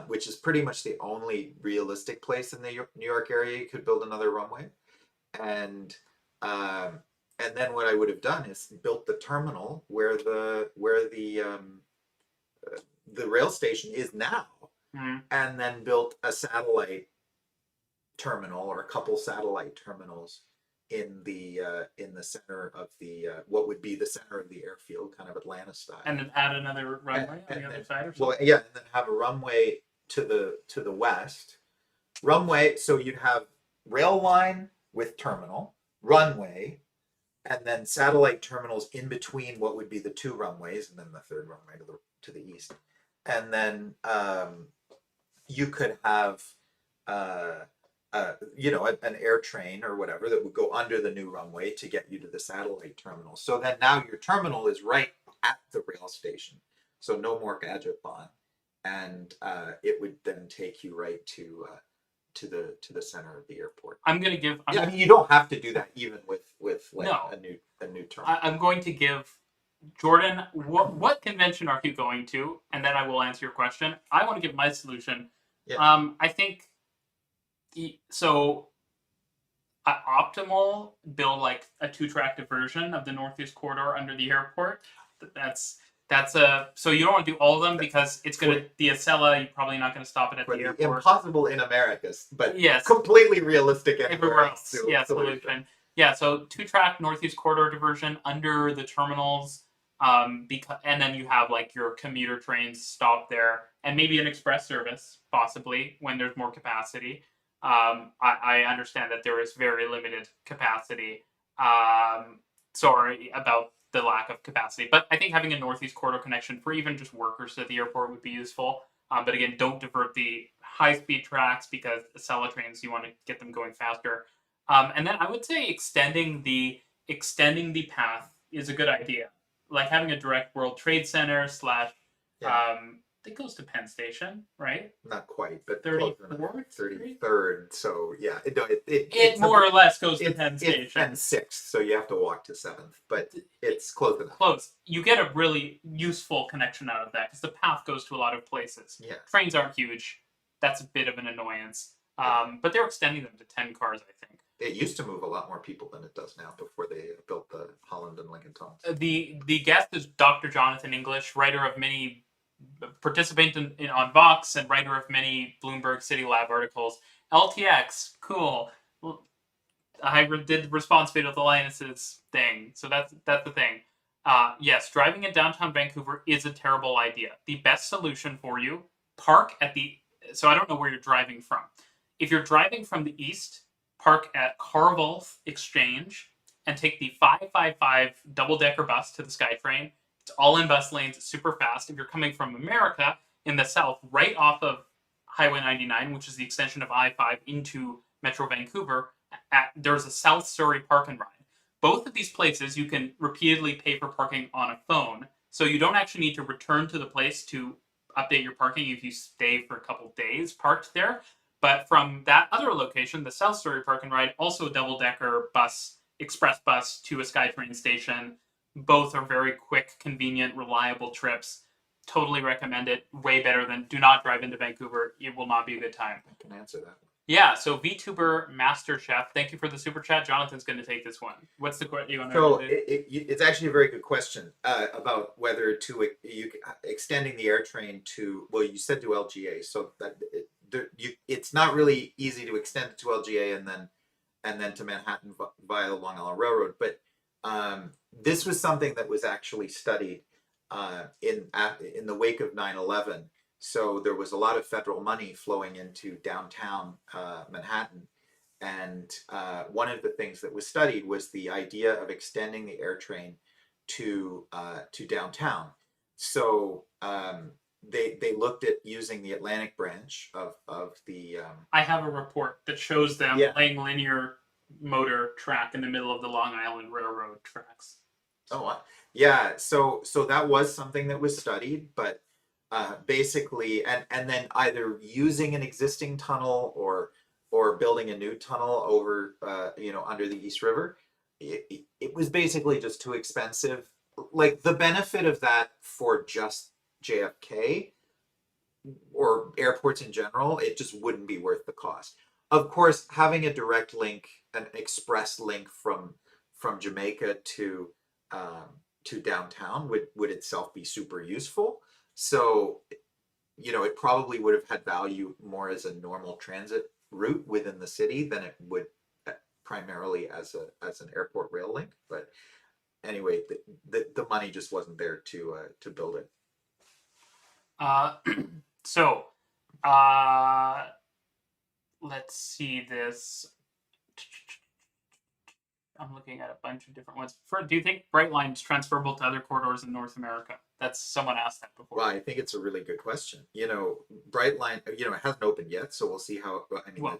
which is pretty much the only realistic place in the New York area you could build another runway, and then what I would have done is built the terminal where the rail station is now. And then built a satellite terminal or a couple satellite terminals in the center of the what would be the center of the airfield, kind of Atlanta style. And then add another runway on the other side or something? Well, yeah, and then have a runway to the west. Runway, so you'd have rail line with terminal, runway, and then satellite terminals in between what would be the two runways, and then the third runway to the east. And then you could have an air train or whatever that would go under the new runway to get you to the satellite terminal. So then now your terminal is right at the rail station, so no more gadget bond, and it would then take you right to to the center of the airport. I'm gonna give. Yeah, I mean, you don't have to do that even with like No. a new terminal. I'm going to give Jordan. What convention are you going to? And then I will answer your question. I want to give my solution. Yeah. I think so. Optimal build like a 2-track diversion of the Northeast Corridor under the airport. That's a so you don't want to do all of them because it's gonna the Acela. You're probably not gonna stop it at the airport. Impossible in America, but yes, completely realistic everywhere else. Yeah, solution. Yeah, so 2-track Northeast Corridor diversion under the terminals. Because and then you have like your commuter trains stop there, and maybe an express service possibly when there's more capacity. I understand that there is very limited capacity. Sorry about the lack of capacity, but I think having a Northeast Corridor connection for even just workers to the airport would be useful. But again, don't divert the high-speed tracks because the Acela trains, you want to get them going faster. And then I would say extending the path is a good idea. Like having a direct World Trade Center / it goes to Penn Station, right? Not quite, but 34th, 33rd. So yeah, it more or less goes to Penn Station. It's Penn 6th, so you have to walk to 7th, but it's close enough. Close. You get a really useful connection out of that because the path goes to a lot of places. Yeah. Trains aren't huge. That's a bit of an annoyance. But they're extending them to 10 cars, I think. It used to move a lot more people than it does now before they built the Holland and Lincoln tunnels. The guest is Dr. Jonathan English, writer of many participant on Vox and writer of many Bloomberg City Lab articles. LTX, cool. I did response video with the Linus's thing, so that's the thing. Yes, driving in downtown Vancouver is a terrible idea. The best solution for you, park at the. So I don't know where you're driving from. If you're driving from the east, park at Carwolf Exchange and take the 555 double-decker bus to the SkyTrain. It's all in bus lanes, it's super fast. If you're coming from America in the south, right off of Highway 99, which is the extension of I-5 into Metro Vancouver, there's a South Surrey park and ride. Both of these places, you can repeatedly pay for parking on a phone, so you don't actually need to return to the place to update your parking if you stay for a couple days parked there. But from that other location, the South Surrey park and ride, also a double-decker bus, express bus to a SkyTrain station. Both are very quick, convenient, reliable trips. Totally recommend it. Way better than do not drive into Vancouver. It will not be a good time. I can answer that. Yeah, so VTuber Master Chef, thank you for the super chat. Jonathan's going to take this one. What's the question you want to So it's actually a very good question about whether to extending the air train to, well, you said to LGA, so that it's not really easy to extend it to LGA and then to Manhattan via the Long Island Railroad, but this was something that was actually studied in the wake of 9/11. So there was a lot of federal money flowing into downtown Manhattan, and one of the things that was studied was the idea of extending the air train to downtown. So they looked at using the Atlantic branch of the. I have a report that shows them laying linear motor track in the middle of the Long Island Railroad tracks. Oh, yeah. So that was something that was studied, but basically, and then either using an existing tunnel or building a new tunnel over, under the East River, it was basically just too expensive. Like the benefit of that for just JFK or airports in general, it just wouldn't be worth the cost. Of course, having a direct link, an express link from Jamaica to downtown would itself be super useful. So, it probably would have had value more as a normal transit route within the city than it would primarily as an airport rail link. But anyway, the money just wasn't there to build it. So, let's see this. I'm looking at a bunch of different ones. Do you think Brightline is transferable to other corridors in North America? That's someone asked that before. Well, I think it's a really good question. Brightline, it hasn't opened yet, so we'll see how.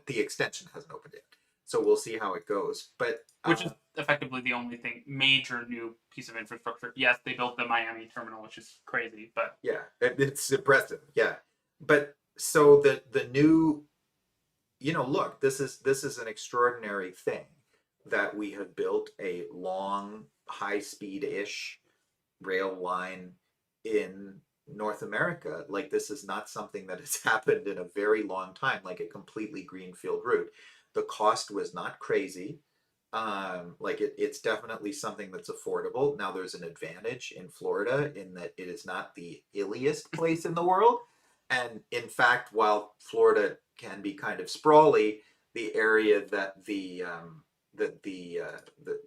The extension hasn't opened yet, so we'll see how it goes. But which is effectively the only major new piece of infrastructure. Yes, they built the Miami terminal, which is crazy, but yeah, it's impressive. Yeah, but so the new look, this is an extraordinary thing that we have built a long, high speed ish rail line in North America. Like this is not something that has happened in a very long time, like a completely greenfield route. The cost was not crazy. Like it's definitely something that's affordable. Now there's an advantage in Florida in that it is not the hilliest place in the world. And in fact, while Florida can be kind of sprawly, the area that the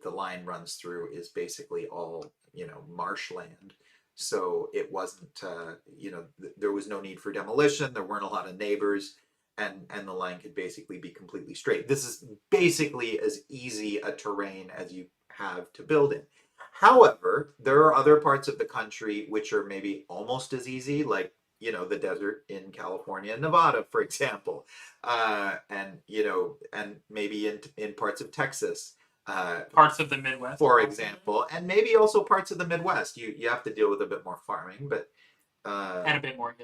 line runs through is basically all marshland. So it wasn't there was no need for demolition. There weren't a lot of neighbors, and the line could basically be completely straight. This is basically as easy a terrain as you have to build in. However, there are other parts of the country which are maybe almost as easy, like the desert in California and Nevada, for example, and maybe in parts of Texas, Parts of the Midwest, for possibly. example, and maybe also parts of the Midwest. You have to deal with a bit more farming, but And a bit more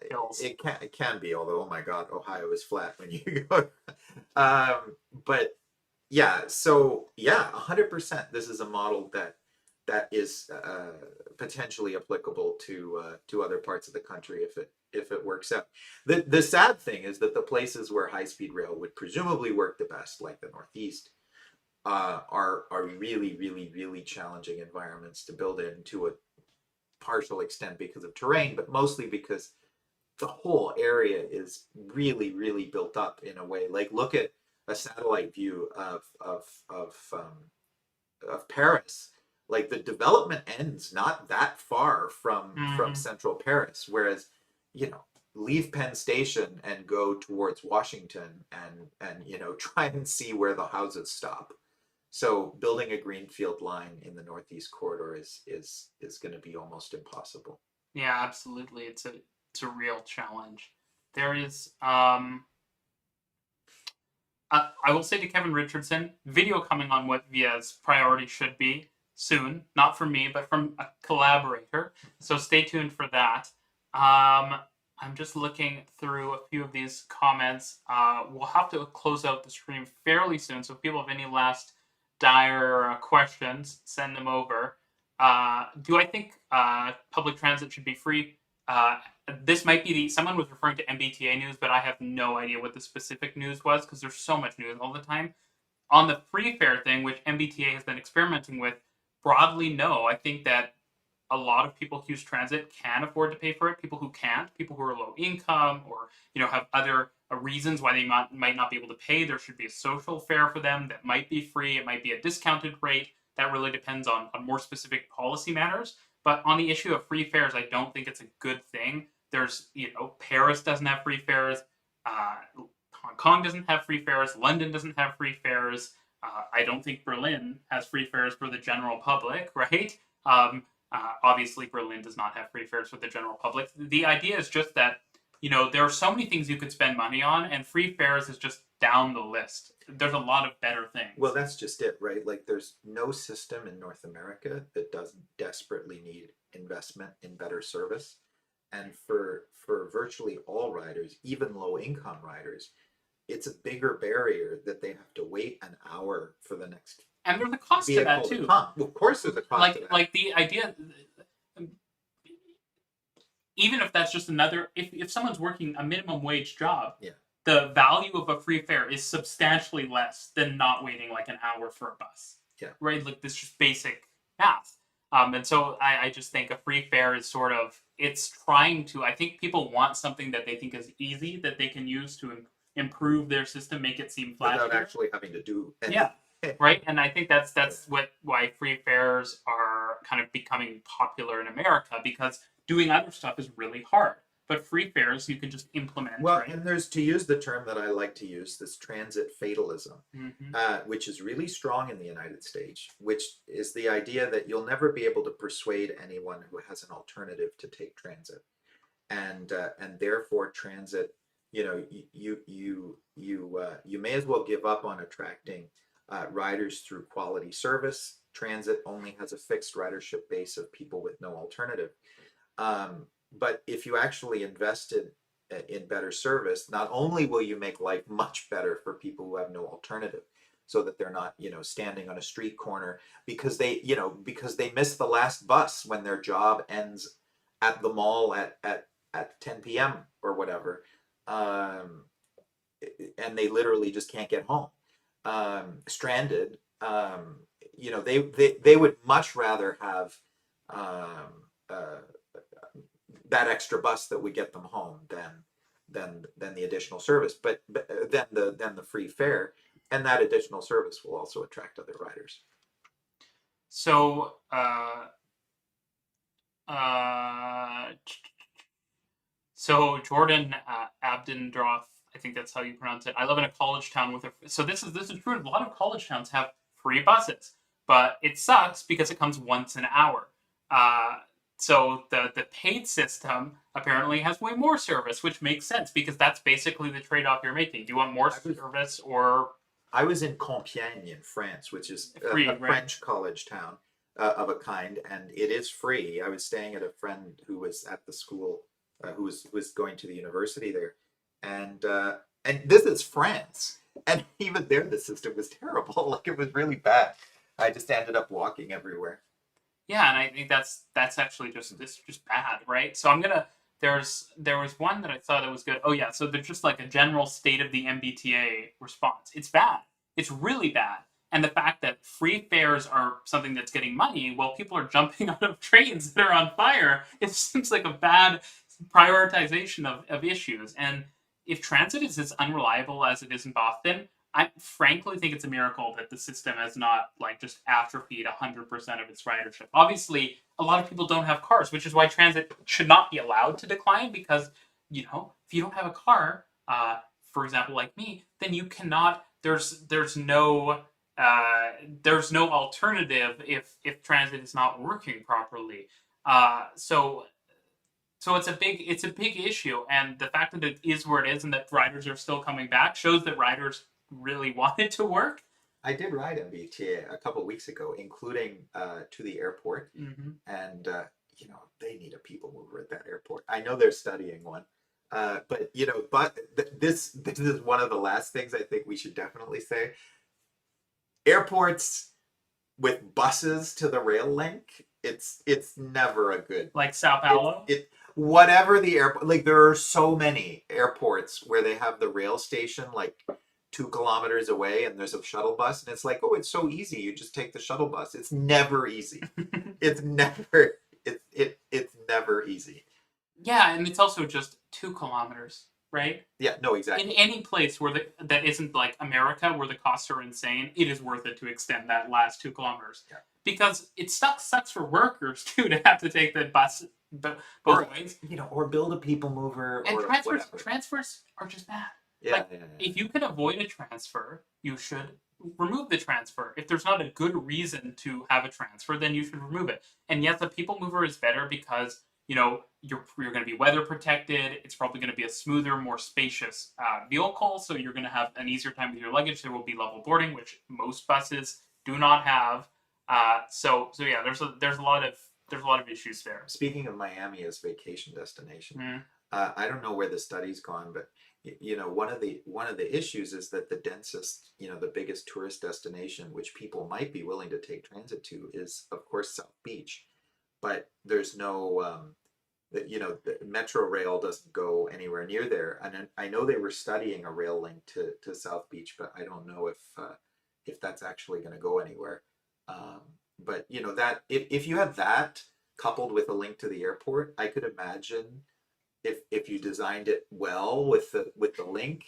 hills. it can be. Although, oh my God, Ohio is flat when you go. But yeah, so yeah, 100%. This is a model that is potentially applicable to other parts of the country if it works out. The sad thing is that the places where high speed rail would presumably work the best, like the Northeast, are really really really challenging environments to build in to a partial extent because of terrain, but mostly because the whole area is really really built up in a way. Like look at a satellite view of Paris. Like the development ends not that far from Hmm. central Paris, whereas leave Penn Station and go towards Washington and try and see where the houses stop. So building a greenfield line in the Northeast corridor is going to be almost impossible. Yeah, absolutely. It's a real challenge. There is I will say to Kevin Richardson, video coming on what Via's priority should be soon. Not from me, but from a collaborator. So stay tuned for that. I'm just looking through a few of these comments. We'll have to close out the stream fairly soon. So if people have any last dire questions, send them over. Do I think public transit should be free? This might be someone was referring to MBTA news, but I have no idea what the specific news was because there's so much news all the time. On the free fare thing, which MBTA has been experimenting with, broadly, no. I think that a lot of people who use transit can afford to pay for it. People who can't, people who are low income or have other reasons why they might not be able to pay, there should be a social fare for them that might be free. It might be a discounted rate. That really depends on more specific policy matters. But on the issue of free fares, I don't think it's a good thing. There's, Paris doesn't have free fares. Hong Kong doesn't have free fares. London doesn't have free fares. I don't think Berlin has free fares for the general public, right? Obviously, Berlin does not have free fares for the general public. The idea is just that, there are so many things you could spend money on, and free fares is just down the list. There's a lot of better things. Well, that's just it, right? Like there's no system in North America that doesn't desperately need investment in better service. And for virtually all riders, even low income riders, it's a bigger barrier that they have to wait an hour for the next And there's a cost to that vehicle to too. come. Well, of course, there's a cost to that. Like the idea, even if that's just another, if someone's working a minimum wage job, Yeah. the value of a free fare is substantially less than not waiting like an hour for a bus. Yeah. Right? Like this just basic math. And so I just think a free fare is sort of, it's trying to, I think people want something that they think is easy, that they can use to improve their system, make it seem flashier. Without actually having to do anything. Yeah. Right, and I think that's why free fares are kind of becoming popular in America, because doing other stuff is really hard. But free fares you can just implement. Well, right? and there's, to use the term that I like to use, this transit fatalism, Mm-hmm. which is really strong in the United States, which is the idea that you'll never be able to persuade anyone who has an alternative to take transit, and therefore transit, you may as well give up on attracting riders through quality service. Transit only has a fixed ridership base of people with no alternative. But if you actually invested in better service, not only will you make life much better for people who have no alternative, so that they're not, standing on a street corner because they miss the last bus when their job ends at the mall at 10 p.m. or whatever, um, and they literally just can't get home, stranded. They would much rather have um, uh, that extra bus that would get them home than the additional service, but than the free fare, and that additional service will also attract other riders. So, uh, so Jordan Abdendroth, I think that's how you pronounce it. I live in a college town with a. So this is true. A lot of college towns have free buses, but it sucks because it comes once an hour. Uh, so the paid system apparently has way more service, which makes sense because that's basically the trade off you're making. Do you want more service or I was in Compiègne in France, which is free? a Right. French college town of a kind, and it is free. I was staying at a friend who was at the school, who was going to the university there, and this is France, and even there the system was terrible. Like, it was really bad. I just ended up walking everywhere. Yeah, and I think that's actually just bad, right? So I'm gonna there was one that I thought that was good. Oh yeah, so there's just like a general state of the MBTA response. It's bad. It's really bad. And the fact that free fares are something that's getting money while people are jumping out of trains that are on fire, it seems like a bad prioritization of issues. And if transit is as unreliable as it is in Boston, I frankly think it's a miracle that the system has not like just atrophied 100% of its ridership. Obviously, a lot of people don't have cars, which is why transit should not be allowed to decline because if you don't have a car, for example, like me, then you cannot. There's no alternative if transit is not working properly. So it's a big issue, and the fact that it is where it is and that riders are still coming back shows that riders really want it to work. I did ride MBTA a couple of weeks ago, including to the airport, Mm-hmm. and they need a people mover at that airport. I know they're studying one, this is one of the last things I think we should definitely say. Airports with buses to the rail link, it's never a good. Like Sao Paulo. Whatever the airport, like, there are so many airports where they have the rail station like 2 kilometers away, and there's a shuttle bus, and it's like, oh, it's so easy, you just take the shuttle bus. It's never easy. It's never it's never easy. Yeah, and it's also just 2 kilometers, right? Yeah, no, exactly. In any place that isn't like America, where the costs are insane, it is worth it to extend that last 2 kilometers. Yeah. Because it sucks for workers too to have to take the bus both ways. Or build a people mover, and or transfers are just bad. Yeah, like, yeah. If you can avoid a transfer, you should remove the transfer. If there's not a good reason to have a transfer, then you should remove it. And yes, the people mover is better because you're going to be weather protected. It's probably going to be a smoother, more spacious vehicle, so you're going to have an easier time with your luggage. There will be level boarding, which most buses do not have. So yeah, there's a lot of issues there. Speaking of Miami as vacation destination, Mm. I don't know where the study's gone, but one of the issues is that the densest, the biggest tourist destination, which people might be willing to take transit to, is of course South Beach, but there's no the Metro Rail doesn't go anywhere near there, and I know they were studying a rail link to South Beach, but I don't know if that's actually going to go anywhere. But that if you have that coupled with a link to the airport, I could imagine if you designed it well with the link,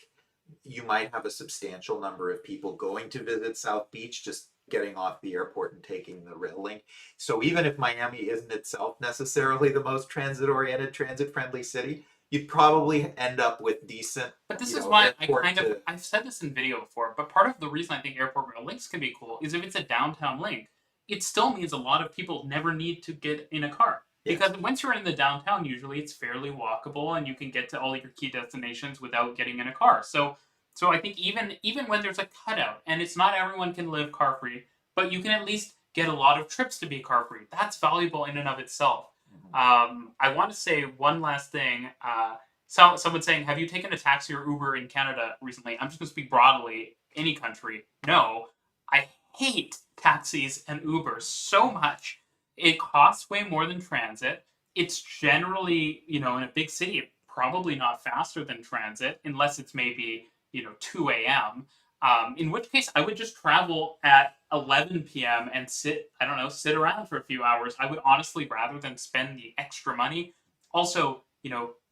you might have a substantial number of people going to visit South Beach, just getting off the airport and taking the rail link. So even if Miami isn't itself necessarily the most transit-oriented, transit-friendly city, you'd probably end up with decent. But this is why I've said this in video before, but part of the reason I think airport rail links can be cool is if it's a downtown link, it still means a lot of people never need to get in a car. Yes. Because once you're in the downtown, usually it's fairly walkable and you can get to all your key destinations without getting in a car. So I think even when there's a cutout, and it's not everyone can live car free, but you can at least get a lot of trips to be car free. That's valuable in and of itself. Mm-hmm. I want to say one last thing. So someone saying, have you taken a taxi or Uber in Canada recently? I'm just going to speak broadly. Any country, no. I hate taxis and Ubers so much. It costs way more than transit. It's generally, in a big city, probably not faster than transit, unless it's maybe 2 a.m. In which case, I would just travel at 11 p.m. and I don't know, sit around for a few hours. I would honestly rather than spend the extra money. Also,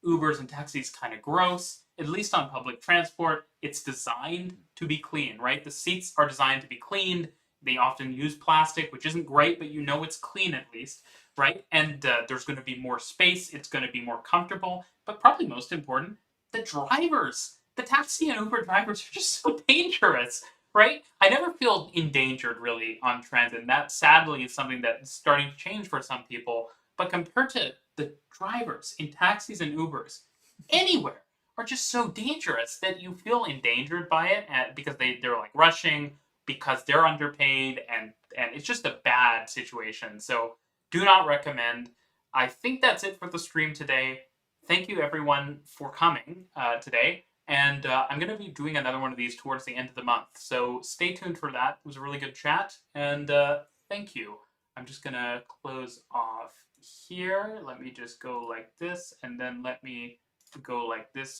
Ubers and taxis kind of gross. At least on public transport, it's designed to be clean, right? The seats are designed to be cleaned. They often use plastic, which isn't great, but it's clean at least, right? And there's going to be more space. It's going to be more comfortable. But probably most important, the drivers, the taxi and Uber drivers are just so dangerous, right? I never feel endangered really on transit. And that sadly is something that's starting to change for some people. But compared to the drivers in taxis and Ubers anywhere are just so dangerous that you feel endangered by it because they're like rushing because they're underpaid and it's just a bad situation. So do not recommend. I think that's it for the stream today. Thank you everyone for coming today. And I'm going to be doing another one of these towards the end of the month. So stay tuned for that. It was a really good chat. And thank you. I'm just going to close off here. Let me just go like this. And then let me go like this